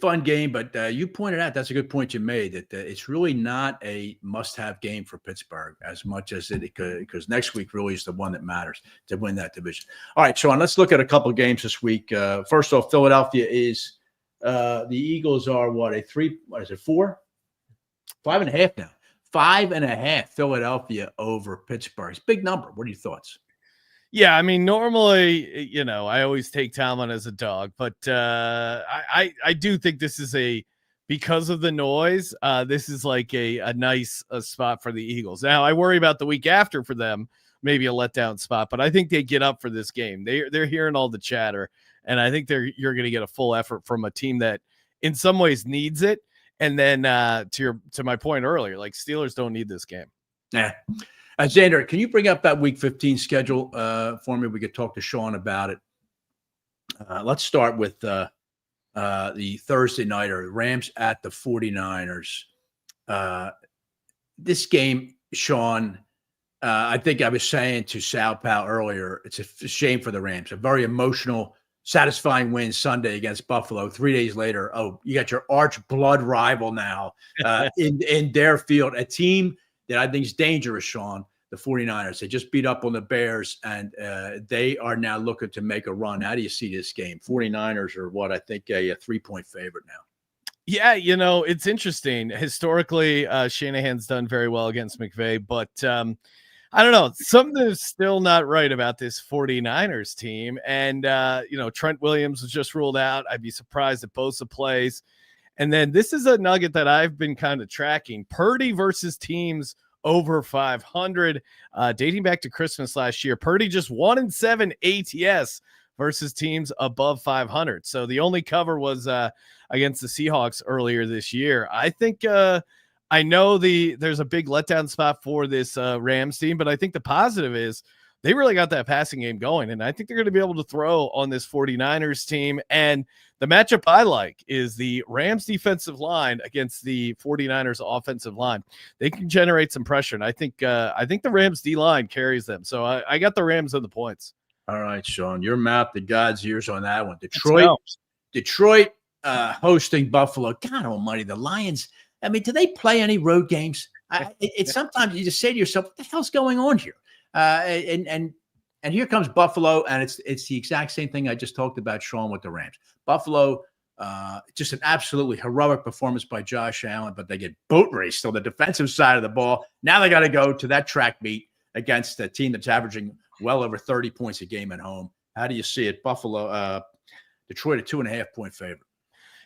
fun game, but you pointed out, that's a good point you made, that it's really not a must-have game for Pittsburgh as much as it could, because next week really is the one that matters to win that division. All right, Sean, let's look at a couple of games this week. First off, Philadelphia is the Eagles are 4? 5.5 now. 5.5 Philadelphia over Pittsburgh. It's a big number. What are your thoughts? Yeah, I mean, normally, I always take Tomlin as a dog, but I do think this is because of the noise, this is like a nice spot for the Eagles. Now, I worry about the week after for them, maybe a letdown spot, but I think they get up for this game. They're hearing all the chatter, and I think you're going to get a full effort from a team that in some ways needs it. And then to my point earlier, like Steelers don't need this game. Yeah. Xander, can you bring up that Week 15 schedule for me? We could talk to Sean about it. Let's start with the Thursday nighter, Rams at the 49ers. This game, Sean, I think I was saying to Sal Pao earlier, it's a shame for the Rams. A very emotional satisfying win Sunday against Buffalo. 3 days later, you got your arch blood rival now in their field, a team that I think is dangerous, Sean, the 49ers. They just beat up on the Bears, and they are now looking to make a run. How do you see this game? 49ers are what I think a 3-point favorite now. Yeah, it's interesting. Historically, Shanahan's done very well against McVay, but I don't know. Something is still not right about this 49ers team. And, Trent Williams was just ruled out. I'd be surprised if Bosa plays. And then this is a nugget that I've been kind of tracking. Purdy versus teams over 500, dating back to Christmas last year. Purdy just 1-7 ATS versus teams above 500. So the only cover was against the Seahawks earlier this year. I think I know there's a big letdown spot for this Rams team, but I think the positive is they really got that passing game going, and I think they're going to be able to throw on this 49ers team. And the matchup I like is the Rams defensive line against the 49ers offensive line. They can generate some pressure, and I think the Rams D-line carries them. So I got the Rams on the points. All right, Sean, your mouth to God's ears on that one. Detroit hosting Buffalo. God almighty, the Lions. I mean, do they play any road games? It's sometimes you just say to yourself, what the hell's going on here? And here comes Buffalo, and it's the exact same thing I just talked about, Sean, with the Rams. Buffalo, just an absolutely heroic performance by Josh Allen, but they get boat raced on the defensive side of the ball. Now they got to go to that track meet against a team that's averaging well over 30 points a game at home. How do you see it? Buffalo, Detroit, a 2.5-point favorite.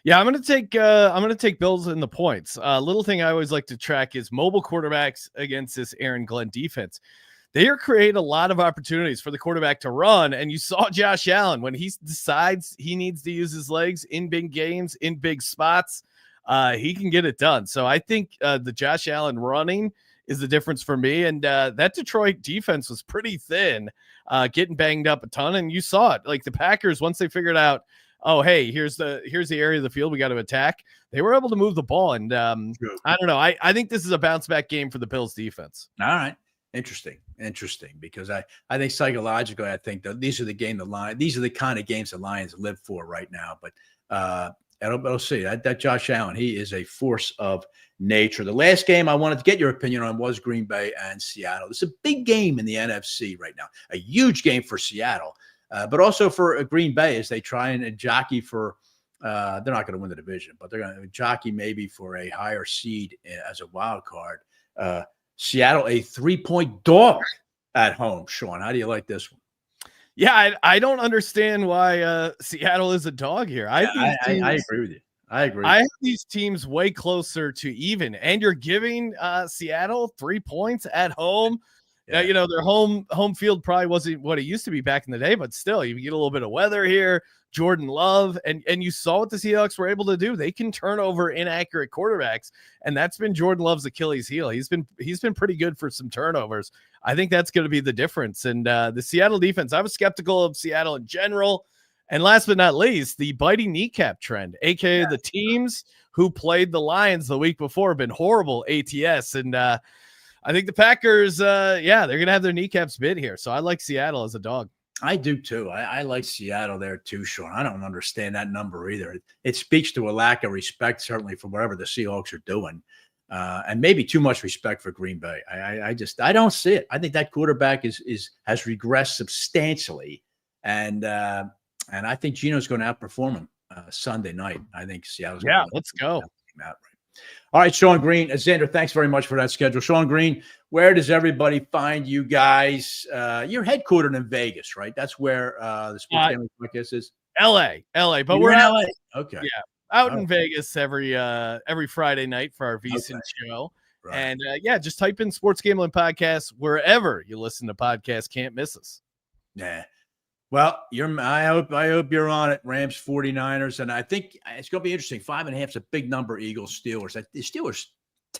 Yeah, I'm going to take Bills in the points. Little thing I always like to track is mobile quarterbacks against this Aaron Glenn defense. They are creating a lot of opportunities for the quarterback to run, and you saw Josh Allen when he decides he needs to use his legs in big games, in big spots, he can get it done. So I think the Josh Allen running is the difference for me, and that Detroit defense was pretty thin, getting banged up a ton, and you saw it. Like the Packers, once they figured out, oh, hey, here's the area of the field we got to attack, they were able to move the ball. And I don't know. I think this is a bounce back game for the Bills defense. All right. Interesting, because I think psychologically, I think that these are the kind of games the Lions live for right now. But I'll see that Josh Allen, he is a force of nature. The last game I wanted to get your opinion on was Green Bay and Seattle. It's a big game in the NFC right now, a huge game for Seattle. But also for Green Bay as they try and jockey for they're not going to win the division, but they're going to jockey maybe for a higher seed as a wild card. Seattle, a 3-point dog at home. Sean, how do you like this one? Yeah, I don't understand why Seattle is a dog here. I agree with you. I have these teams way closer to even, and you're giving Seattle 3 points at home. Yeah. Their home field probably wasn't what it used to be back in the day, but still, you get a little bit of weather here. Jordan Love, and you saw what the Seahawks were able to do. They can turn over inaccurate quarterbacks, and that's been Jordan Love's Achilles heel. He's been pretty good for some turnovers. I think that's going to be the difference. And the Seattle defense, I was skeptical of Seattle in general. And last but not least, the biting kneecap trend, aka the teams who played the Lions the week before have been horrible ATS. And I think the Packers, they're going to have their kneecaps bit here. So I like Seattle as a dog. I do too. I like Seattle there too, Sean. I don't understand that number either. It speaks to a lack of respect, certainly, for whatever the Seahawks are doing, and maybe too much respect for Green Bay. I don't see it. I think that quarterback has regressed substantially, and I think Geno's going to outperform him Sunday night. I think Seattle's going to let's go. Out. All right, Sean Green. Xander, thanks very much for that schedule. Sean Green, where does everybody find you guys? You're headquartered in Vegas, right? That's where the Sports Gambling Podcast is. LA, but You're we're in out. LA. Okay. Yeah, out in Vegas every Friday night for our VSiN show. Right. And just type in Sports Gambling Podcast wherever you listen to podcasts. Can't miss us. Yeah. Well, I hope you're on it. Rams 49ers, and I think it's going to be interesting. 5.5 is a big number. Eagles Steelers. The Steelers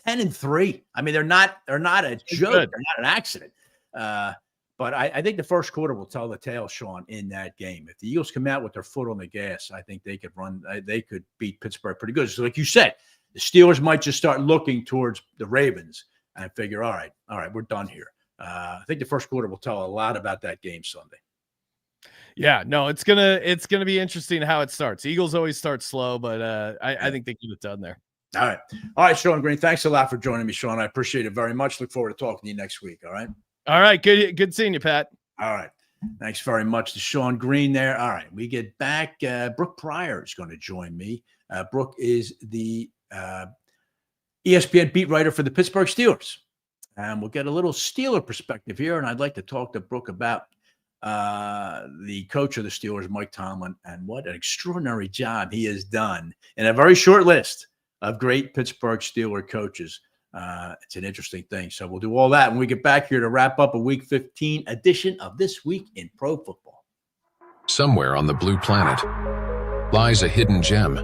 10-3. I mean, they're not a joke. They're not an accident. But I think the first quarter will tell the tale, Sean, in that game. If the Eagles come out with their foot on the gas, I think they could run. They could beat Pittsburgh pretty good. So, like you said, the Steelers might just start looking towards the Ravens and figure, all right, we're done here. I think the first quarter will tell a lot about that game Sunday. Yeah, no, it's gonna be interesting how it starts. Eagles always start slow, but I think they get it done there. All right, Sean Green. Thanks a lot for joining me, Sean. I appreciate it very much. Look forward to talking to you next week. All right. All right, good seeing you, Pat. All right. Thanks very much to Sean Green there. All right, we get back. Brooke Pryor is going to join me. Brooke is the ESPN beat writer for the Pittsburgh Steelers. And we'll get a little Steeler perspective here. And I'd like to talk to Brooke about the coach of the Steelers, Mike Tomlin, and what an extraordinary job he has done in a very short list of great Pittsburgh Steeler coaches. It's an interesting thing. So we'll do all that when we get back here to wrap up a Week 15 edition of This Week in Pro Football. Somewhere on the blue planet lies a hidden gem,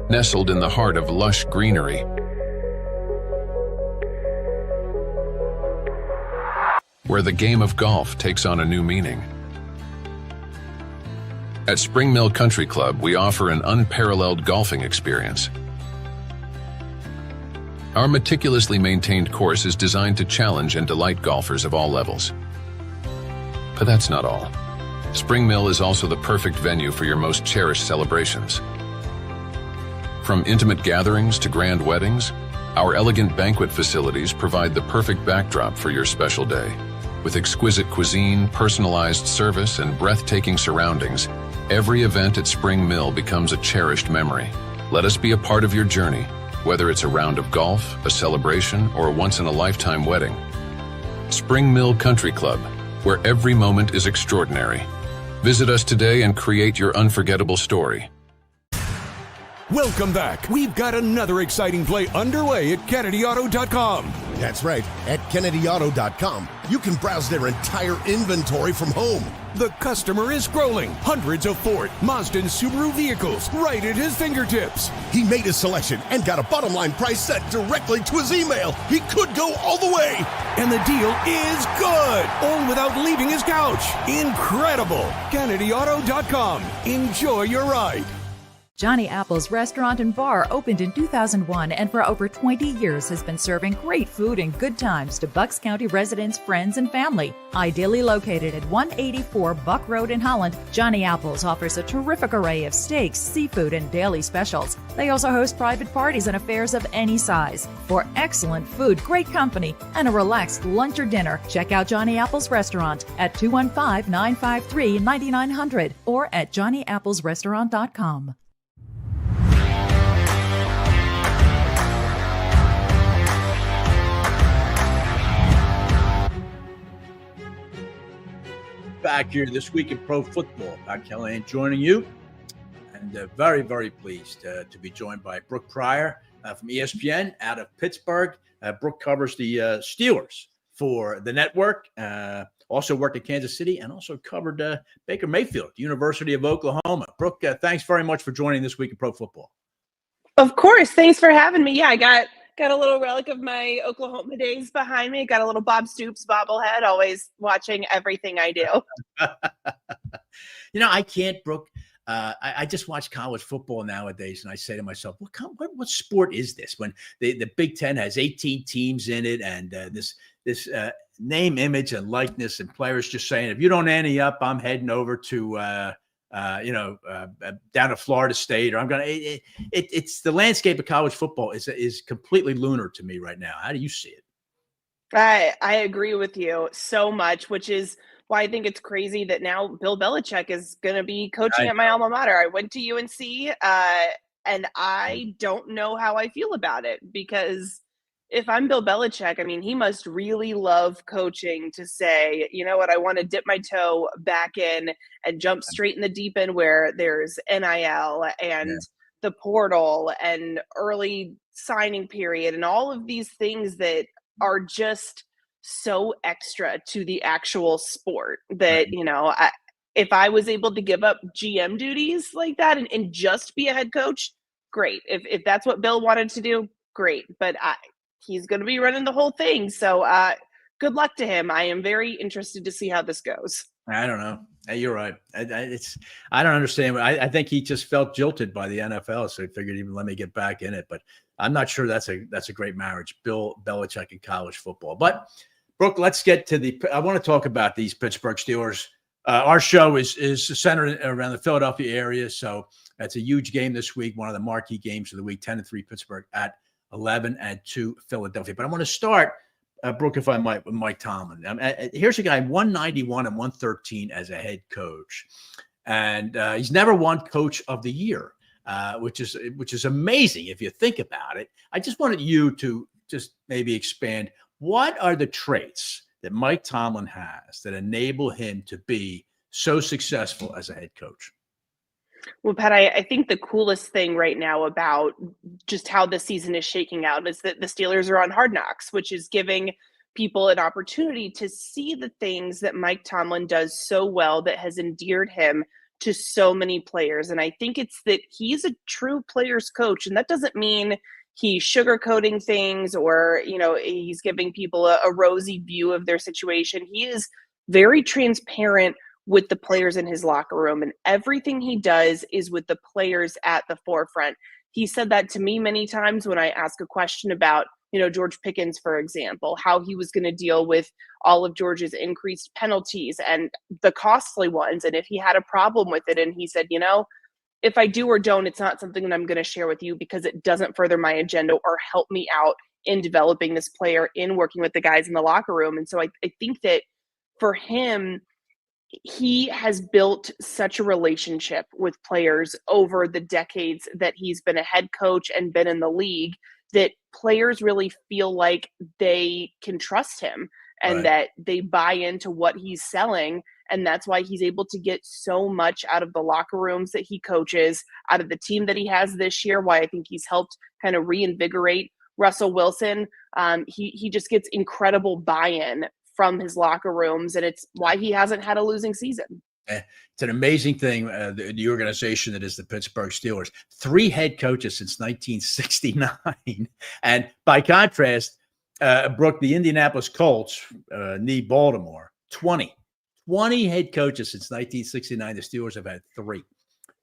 nestled in the heart of lush greenery. Where the game of golf takes on a new meaning. At Spring Mill Country Club, we offer an unparalleled golfing experience. Our meticulously maintained course is designed to challenge and delight golfers of all levels. But that's not all. Spring Mill is also the perfect venue for your most cherished celebrations. From intimate gatherings to grand weddings, our elegant banquet facilities provide the perfect backdrop for your special day. With exquisite cuisine, personalized service, and breathtaking surroundings, every event at Spring Mill becomes a cherished memory. Let us be a part of your journey, whether it's a round of golf, a celebration, or a once-in-a-lifetime wedding. Spring Mill Country Club, where every moment is extraordinary. Visit us today and create your unforgettable story. Welcome back. We've got another exciting play underway at KennedyAuto.com. That's right. At KennedyAuto.com, you can browse their entire inventory from home. The customer is scrolling hundreds of Ford, Mazda, and Subaru vehicles right at his fingertips. He made his selection and got a bottom line price set directly to his email. He could go all the way. And the deal is good, all without leaving his couch. Incredible. KennedyAuto.com. Enjoy your ride. Johnny Apple's Restaurant and Bar opened in 2001 and for over 20 years has been serving great food and good times to Bucks County residents, friends, and family. Ideally located at 184 Buck Road in Holland, Johnny Apple's offers a terrific array of steaks, seafood, and daily specials. They also host private parties and affairs of any size. For excellent food, great company, and a relaxed lunch or dinner, check out Johnny Apple's Restaurant at 215-953-9900 or at johnnyapplesrestaurant.com. Back here this week in pro football. Pat Callahan joining you, and very, very pleased to be joined by Brooke Pryor from ESPN out of Pittsburgh. Brooke covers the Steelers for the network, also worked at Kansas City, and also covered Baker Mayfield, University of Oklahoma. Brooke, thanks very much for joining this week in pro football. Of course. Thanks for having me. Yeah, I got a little relic of my Oklahoma days behind me. Got a little Bob Stoops bobblehead, always watching everything I do. I can't, Brooke. I just watch college football nowadays, and I say to myself, what sport is this? When the Big Ten has 18 teams in it, and this name, image, and likeness, and players just saying, if you don't ante up, I'm heading over to down to Florida State, or I'm going to. It's the landscape of college football is completely lunar to me right now. How do you see it? I agree with you so much, which is why I think it's crazy that now Bill Belichick is going to be coaching at my alma mater. I went to UNC, and I don't know how I feel about it, because if I'm Bill Belichick, I mean, he must really love coaching to say, you know what, I want to dip my toe back in and jump straight in the deep end where there's NIL and the portal and early signing period and all of these things that are just so extra to the actual sport that, if I was able to give up GM duties like that and just be a head coach, great. If that's what Bill wanted to do, great. But he's going to be running the whole thing. So good luck to him. I am very interested to see how this goes. I don't know. You're right. I don't understand. I think he just felt jilted by the NFL, so he figured even let me get back in it. But I'm not sure that's a great marriage, Bill Belichick and college football. But Brooke, let's get to I want to talk about these Pittsburgh Steelers Our show is centered around the Philadelphia area, so that's a huge game this week, one of the marquee games of the week, 10-3 Pittsburgh at 11-2 Philadelphia. But I want to start, Brooke, if I might, with Mike Tomlin. Here's a guy, 191 and 113 as a head coach, and he's never won Coach of the Year, which is amazing if you think about it. I just wanted you to just maybe expand. What are the traits that Mike Tomlin has that enable him to be so successful as a head coach? Well, Pat, I think the coolest thing right now about just how the season is shaking out is that the Steelers are on Hard Knocks, which is giving people an opportunity to see the things that Mike Tomlin does so well that has endeared him to so many players. And I think it's that he's a true players coach. And that doesn't mean he's sugarcoating things or, he's giving people a rosy view of their situation. He is very transparent with the players in his locker room, and everything he does is with the players at the forefront. He said that to me many times when I ask a question about, George Pickens, for example, how he was going to deal with all of George's increased penalties and the costly ones, and if he had a problem with it. And he said, if I do or don't, it's not something that I'm going to share with you because it doesn't further my agenda or help me out in developing this player, in working with the guys in the locker room. And so I think that for him, he has built such a relationship with players over the decades that he's been a head coach and been in the league that players really feel like they can trust him and that they buy into what he's selling. And that's why he's able to get so much out of the locker rooms that he coaches, out of the team that he has this year, why I think he's helped kind of reinvigorate Russell Wilson. He just gets incredible buy-in from his locker rooms, and it's why he hasn't had a losing season. It's an amazing thing, the organization that is the Pittsburgh Steelers. 3 head coaches since 1969. And by contrast, Brooke, the Indianapolis Colts, knee Baltimore, 20 head coaches since 1969. The Steelers have had 3.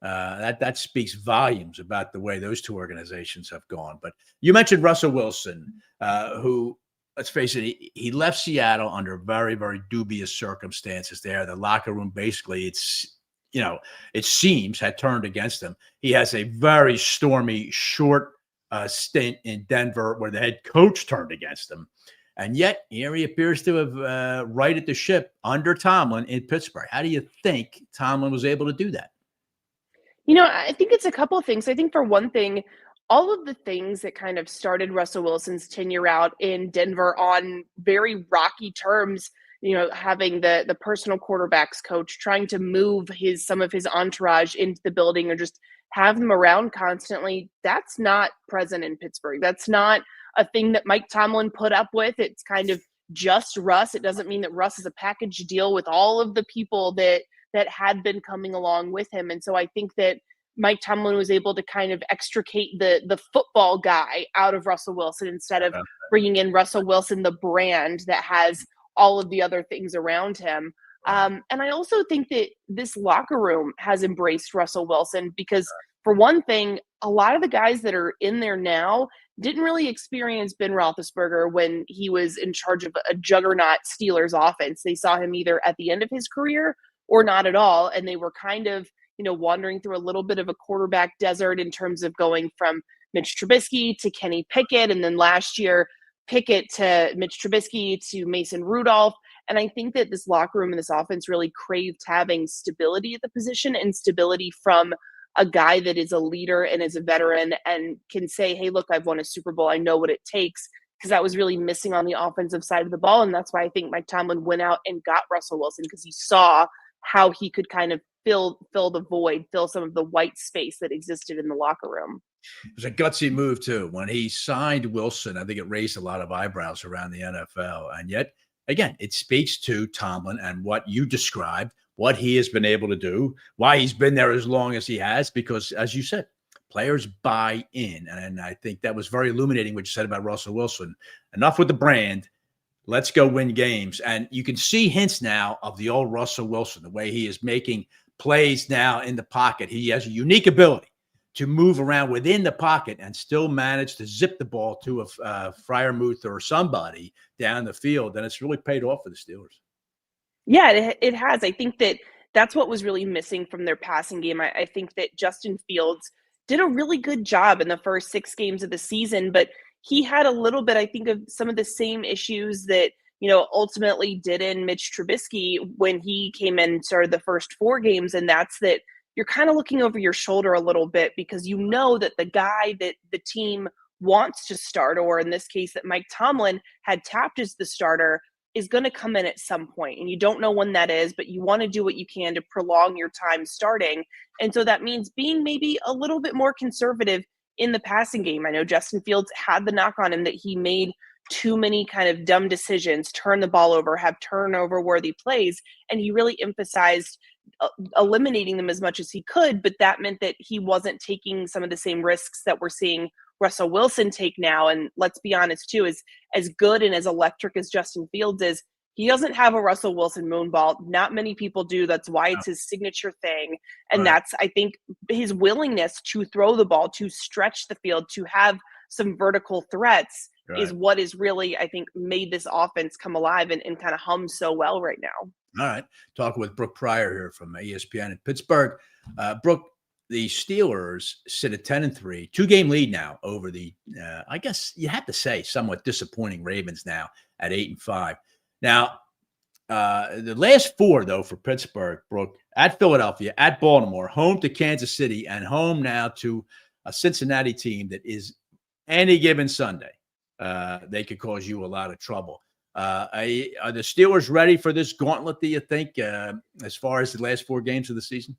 That speaks volumes about the way those two organizations have gone. But you mentioned Russell Wilson, who, let's face it, he left Seattle under very, very dubious circumstances there. The locker room, basically, it seems, had turned against him. He has a very stormy, short stint in Denver where the head coach turned against him. And yet, here he appears to have righted the ship under Tomlin in Pittsburgh. How do you think Tomlin was able to do that? I think it's a couple of things. I think for one thing, all of the things that kind of started Russell Wilson's tenure out in Denver on very rocky terms, having the personal quarterbacks coach, trying to move some of his entourage into the building or just have them around constantly, that's not present in Pittsburgh. That's not a thing that Mike Tomlin put up with. It's kind of just Russ. It doesn't mean that Russ is a package deal with all of the people that had been coming along with him. And so I think that Mike Tomlin was able to kind of extricate the football guy out of Russell Wilson instead of bringing in Russell Wilson, the brand that has all of the other things around him. And I also think that this locker room has embraced Russell Wilson because, for one thing, a lot of the guys that are in there now didn't really experience Ben Roethlisberger when he was in charge of a juggernaut Steelers offense. They saw him either at the end of his career or not at all, and they were kind of wandering through a little bit of a quarterback desert in terms of going from Mitch Trubisky to Kenny Pickett, and then last year, Pickett to Mitch Trubisky to Mason Rudolph. And I think that this locker room and this offense really craved having stability at the position and stability from a guy that is a leader and is a veteran and can say, hey, look, I've won a Super Bowl. I know what it takes, because that was really missing on the offensive side of the ball. And that's why I think Mike Tomlin went out and got Russell Wilson, because he saw how he could kind of fill the void, fill some of the white space that existed in the locker room. It was a gutsy move, too. When he signed Wilson, I think it raised a lot of eyebrows around the NFL. And yet, again, it speaks to Tomlin and what you described, what he has been able to do, why he's been there as long as he has, because, as you said, players buy in. And I think that was very illuminating what you said about Russell Wilson. Enough with the brand. Let's go win games. And you can see hints now of the old Russell Wilson, the way he is making plays now in the pocket. He has a unique ability to move around within the pocket and still manage to zip the ball to a Freiermuth or somebody down the field. And it's really paid off for the Steelers. Yeah, it has. I think that that's what was really missing from their passing game. I think that Justin Fields did a really good job in the first 6 games of the season, but he had a little bit, I think, of some of the same issues that, ultimately did in Mitch Trubisky when he came in and started the first 4 games. And that's that you're kind of looking over your shoulder a little bit because you know that the guy that the team wants to start, or in this case that Mike Tomlin had tapped as the starter, is going to come in at some point, and you don't know when that is, but you want to do what you can to prolong your time starting. And so that means being maybe a little bit more conservative in the passing game. I know Justin Fields had the knock on him that he made too many kind of dumb decisions, turn the ball over, have turnover worthy plays, and he really emphasized eliminating them as much as he could, but that meant that he wasn't taking some of the same risks that we're seeing Russell Wilson take now. And let's be honest too, as good and as electric as Justin Fields is, he doesn't have a Russell Wilson moonball. Not many people do. That's why it's his signature thing. And that's, I think, his willingness to throw the ball, to stretch the field, to have some vertical threats is what is really, I think, made this offense come alive and kind of hum so well right now. All right. Talking with Brooke Pryor here from ESPN in Pittsburgh. Brooke, the Steelers sit at 10-3, 2-game lead now over the, I guess you have to say, somewhat disappointing Ravens now at 8-5. Now, the last 4, though, for Pittsburgh, Brooke, at Philadelphia, at Baltimore, home to Kansas City, and home now to a Cincinnati team that is any given Sunday. They could cause you a lot of trouble. Are the Steelers ready for this gauntlet, do you think, as far as the last 4 games of the season?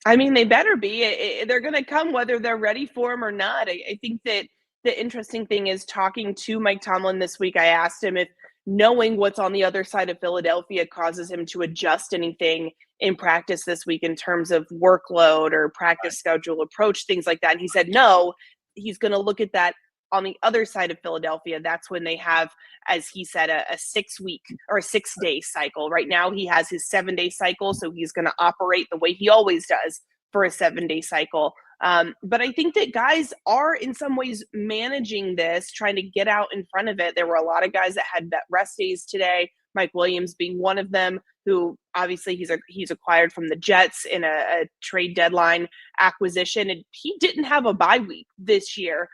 I mean, they better be. They're going to come whether they're ready for them or not. I think that the interesting thing is talking to Mike Tomlin this week, I asked him if knowing what's on the other side of Philadelphia causes him to adjust anything in practice this week in terms of workload or practice schedule approach, things like that. And he said, no, he's going to look at that on the other side of Philadelphia. That's when they have, as he said, a 6-week or a 6-day cycle. Right now he has his 7-day cycle. So he's going to operate the way he always does for a 7-day cycle. But I think that guys are in some ways managing this, trying to get out in front of it. There were a lot of guys that had rest days today, Mike Williams being one of them, who obviously he's acquired from the Jets in a trade deadline acquisition, and he didn't have a bye week this year.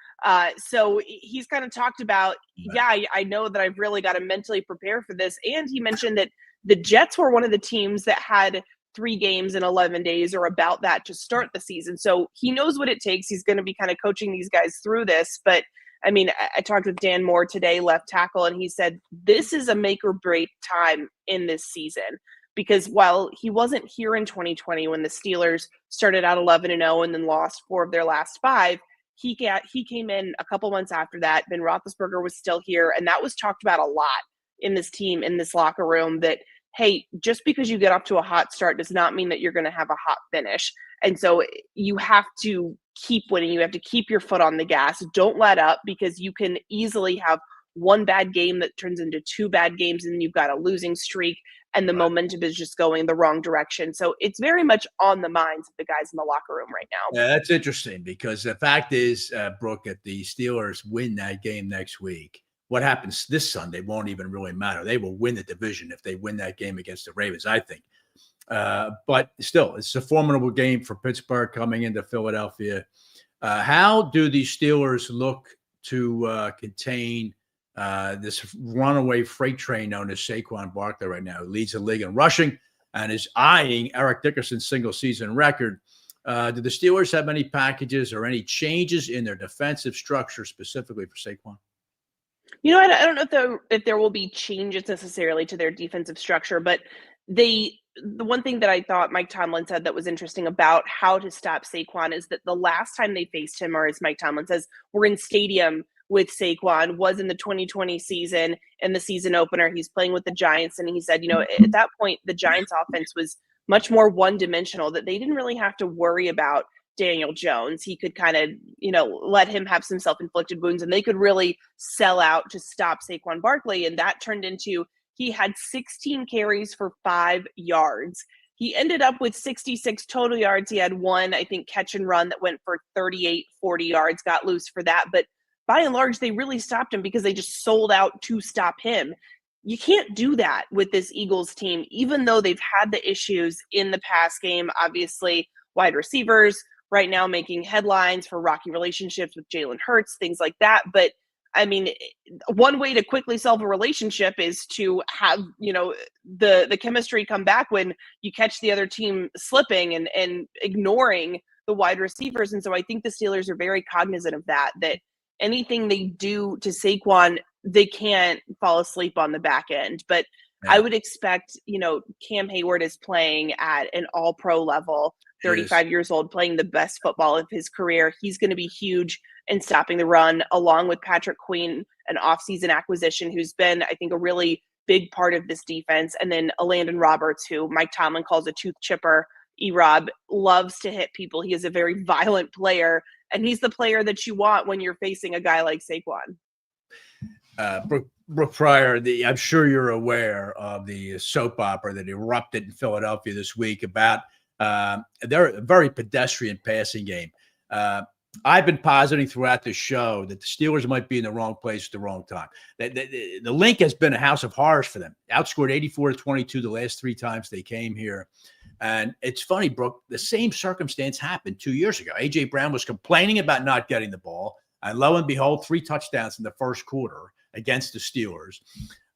So he's kind of talked about, I know that I've really got to mentally prepare for this. And he mentioned that the Jets were one of the teams that had 3 games in 11 days or about that to start the season. So he knows what it takes. He's going to be kind of coaching these guys through this. But I mean, I talked with Dan Moore today, left tackle, and he said, this is a make or break time in this season, because while he wasn't here in 2020, when the Steelers started out 11-0 and then lost 4 of their last 5, he came in a couple months after that. Ben Roethlisberger was still here. And that was talked about a lot in this team, in this locker room, that, hey, just because you get off to a hot start does not mean that you're going to have a hot finish. And so you have to keep winning. You have to keep your foot on the gas. Don't let up, because you can easily have one bad game that turns into 2 bad games, and you've got a losing streak, and the momentum is just going the wrong direction. So it's very much on the minds of the guys in the locker room right now. Yeah, that's interesting, because the fact is, Brooke, if the Steelers win that game next week, what happens this Sunday won't even really matter. They will win the division if they win that game against the Ravens, I think. But still, it's a formidable game for Pittsburgh coming into Philadelphia. How do the Steelers look to contain this runaway freight train known as Saquon Barkley right now, who leads the league in rushing and is eyeing Eric Dickerson's single-season record? Do the Steelers have any packages or any changes in their defensive structure specifically for Saquon? You know, I don't know if there will be changes necessarily to their defensive structure, but the one thing that I thought Mike Tomlin said that was interesting about how to stop Saquon is that the last time they faced him, or as Mike Tomlin says, we're in stadium with Saquon, was in the 2020 season, in the season opener. He's playing with the Giants, and he said, you know, at that point, the Giants offense was much more one-dimensional, that they didn't really have to worry about Daniel Jones. He could kind of, you know, let him have some self-inflicted wounds, and they could really sell out to stop Saquon Barkley. And that turned into, he had 16 carries for 5 yards. He ended up with 66 total yards. He had 1, I think, catch and run that went for 38, 40 yards, got loose for that. But by and large, they really stopped him because they just sold out to stop him. you can't do that with this Eagles team, even though they've had the issues in the past game. Obviously, wide receivers right now making headlines for rocky relationships with Jalen Hurts, things like that. But I mean, one way to quickly solve a relationship is to have, the chemistry come back when you catch the other team slipping and ignoring the wide receivers. And so I think the Steelers are very cognizant of that anything they do to Saquon, they can't fall asleep on the back end. But I would expect, Cam Hayward is playing at an all-pro level, 35 years old, playing the best football of his career. He's going to be huge in stopping the run, along with Patrick Queen, an offseason acquisition who's been, I think, a really big part of this defense. And then Landon Roberts, who Mike Tomlin calls a tooth chipper. E-Rob loves to hit people. He is a very violent player, and he's the player that you want when you're facing a guy like Saquon. Brooke Pryor, I'm sure you're aware of the soap opera that erupted in Philadelphia this week about their very pedestrian passing game. I've been positing throughout the show that the Steelers might be in the wrong place at the wrong time. The Link has been a house of horrors for them. Outscored 84-22 the last 3 times they came here. And it's funny, Brooke, the same circumstance happened 2 years ago. A.J. Brown was complaining about not getting the ball. And lo and behold, 3 touchdowns in the first quarter against the Steelers.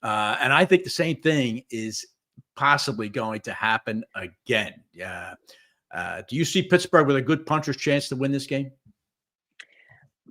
And I think the same thing is possibly going to happen again. Do you see Pittsburgh with a good puncher's chance to win this game?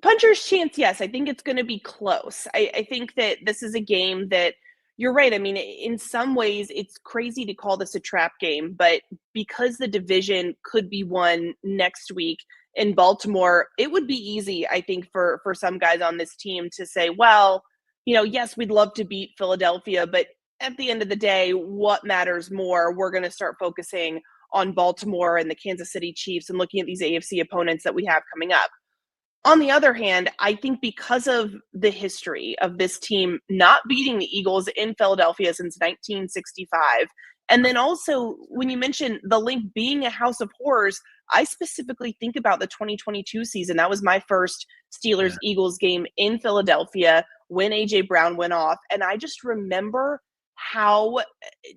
Puncher's chance, yes. I think it's going to be close. I think that this is a game that you're right. I mean, in some ways, it's crazy to call this a trap game, but because the division could be won next week in Baltimore, it would be easy, I think, for some guys on this team to say, well, yes, we'd love to beat Philadelphia, but at the end of the day, what matters more? We're going to start focusing on Baltimore and the Kansas City Chiefs and looking at these AFC opponents that we have coming up. On the other hand, I think because of the history of this team not beating the Eagles in Philadelphia since 1965, and then also when you mention the Link being a house of horrors, I specifically think about the 2022 season. That was my first Steelers-Eagles game in Philadelphia when A.J. Brown went off. And I just remember how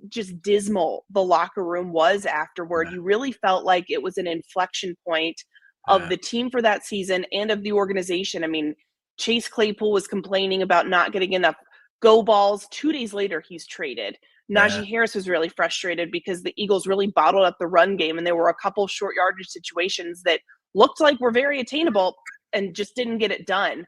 just dismal the locker room was afterward. You really felt like it was an inflection point of the team for that season and of the organization. I mean, Chase Claypool was complaining about not getting enough go balls. 2 days later, he's traded. Najee Harris was really frustrated because the Eagles really bottled up the run game, and there were a couple short yardage situations that looked like were very attainable and just didn't get it done.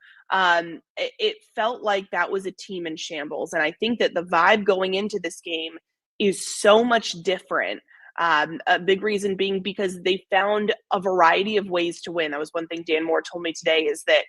It felt like that was a team in shambles. And I think that the vibe going into this game is so much different. A big reason being because they found a variety of ways to win. That was one thing Dan Moore told me today, is that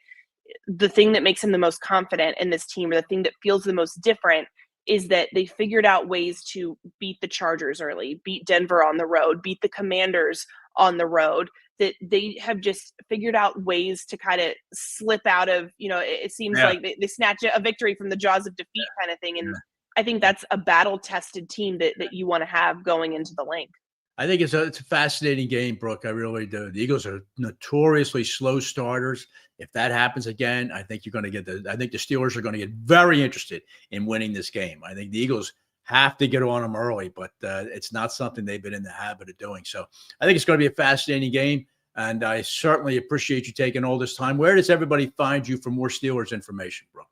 the thing that makes him the most confident in this team, or the thing that feels the most different, is that they figured out ways to beat the Chargers early, beat Denver on the road, beat the Commanders on the road, that they have just figured out ways to kind of slip out of, it seems like they snatch a victory from the jaws of defeat kind of thing. And I think that's a battle-tested team that you want to have going into the Link. I think it's a fascinating game, Brooke. I really do. The Eagles are notoriously slow starters. If that happens again, I think you're going to get I think the Steelers are going to get very interested in winning this game. I think the Eagles have to get on them early, but it's not something they've been in the habit of doing. So I think it's going to be a fascinating game, and I certainly appreciate you taking all this time. Where does everybody find you for more Steelers information, Brooke?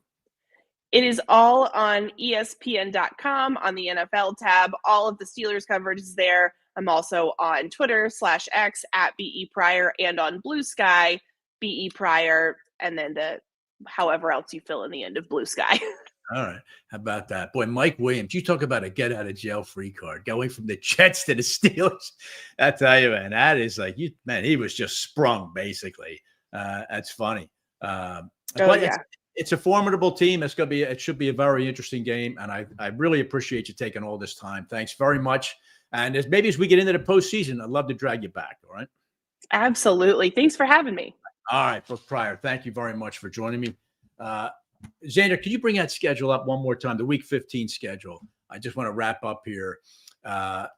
It is all on ESPN.com on the NFL tab. All of the Steelers coverage is there. I'm also on Twitter /X @BEPryor and on Blue Sky, BE Pryor, and then however else you fill in the end of Blue Sky. All right. How about that? Boy, Mike Williams, you talk about a get out of jail free card going from the Jets to the Steelers. I tell you, man, that is like, he was just sprung basically. That's funny. It's a formidable team. It should be a very interesting game. And I really appreciate you taking all this time. Thanks very much. And as we get into the postseason, I'd love to drag you back. All right. Absolutely. Thanks for having me. All right, Brooke Pryor, thank you very much for joining me. Xander, can you bring that schedule up one more time, the Week 15 schedule? I just want to wrap up here. I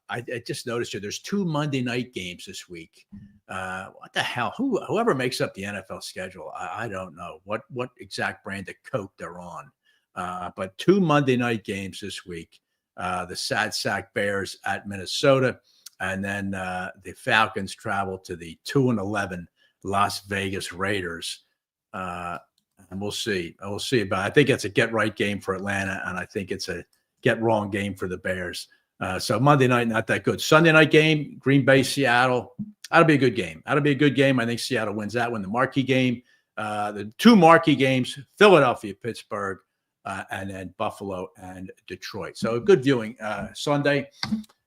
just noticed here there's 2 Monday night games this week. What the hell? Whoever makes up the NFL schedule, I don't know what exact brand of Coke they're on. But 2 Monday night games this week. The Sad Sack Bears at Minnesota, and then the Falcons travel to the 2-11 Las Vegas Raiders. And we'll see. I will see about it. I think it's a get-right game for Atlanta, and I think it's a get-wrong game for the Bears. So Monday night, not that good. Sunday night game, Green Bay, Seattle. That'll be a good game. That'll be a good game. I think Seattle wins that one. The marquee game, the 2 marquee games, Philadelphia, Pittsburgh, and then Buffalo and Detroit. So good viewing Sunday.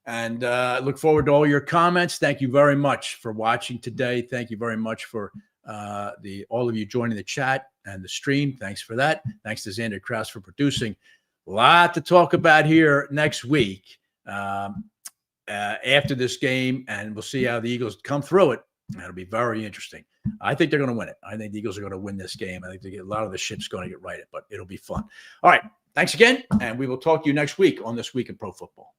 And look forward to all your comments. Thank you very much for watching today. Thank you very much for all of you joining the chat and the stream. Thanks for that. Thanks to Xander Krause for producing. A lot to talk about here next week after this game, and we'll see how the Eagles come through it. That'll be very interesting. I think they're going to win it. I think the Eagles are going to win this game. I think a lot of the ship's going to get righted, but it'll be fun. All right. Thanks again, and we will talk to you next week on This Week in Pro Football.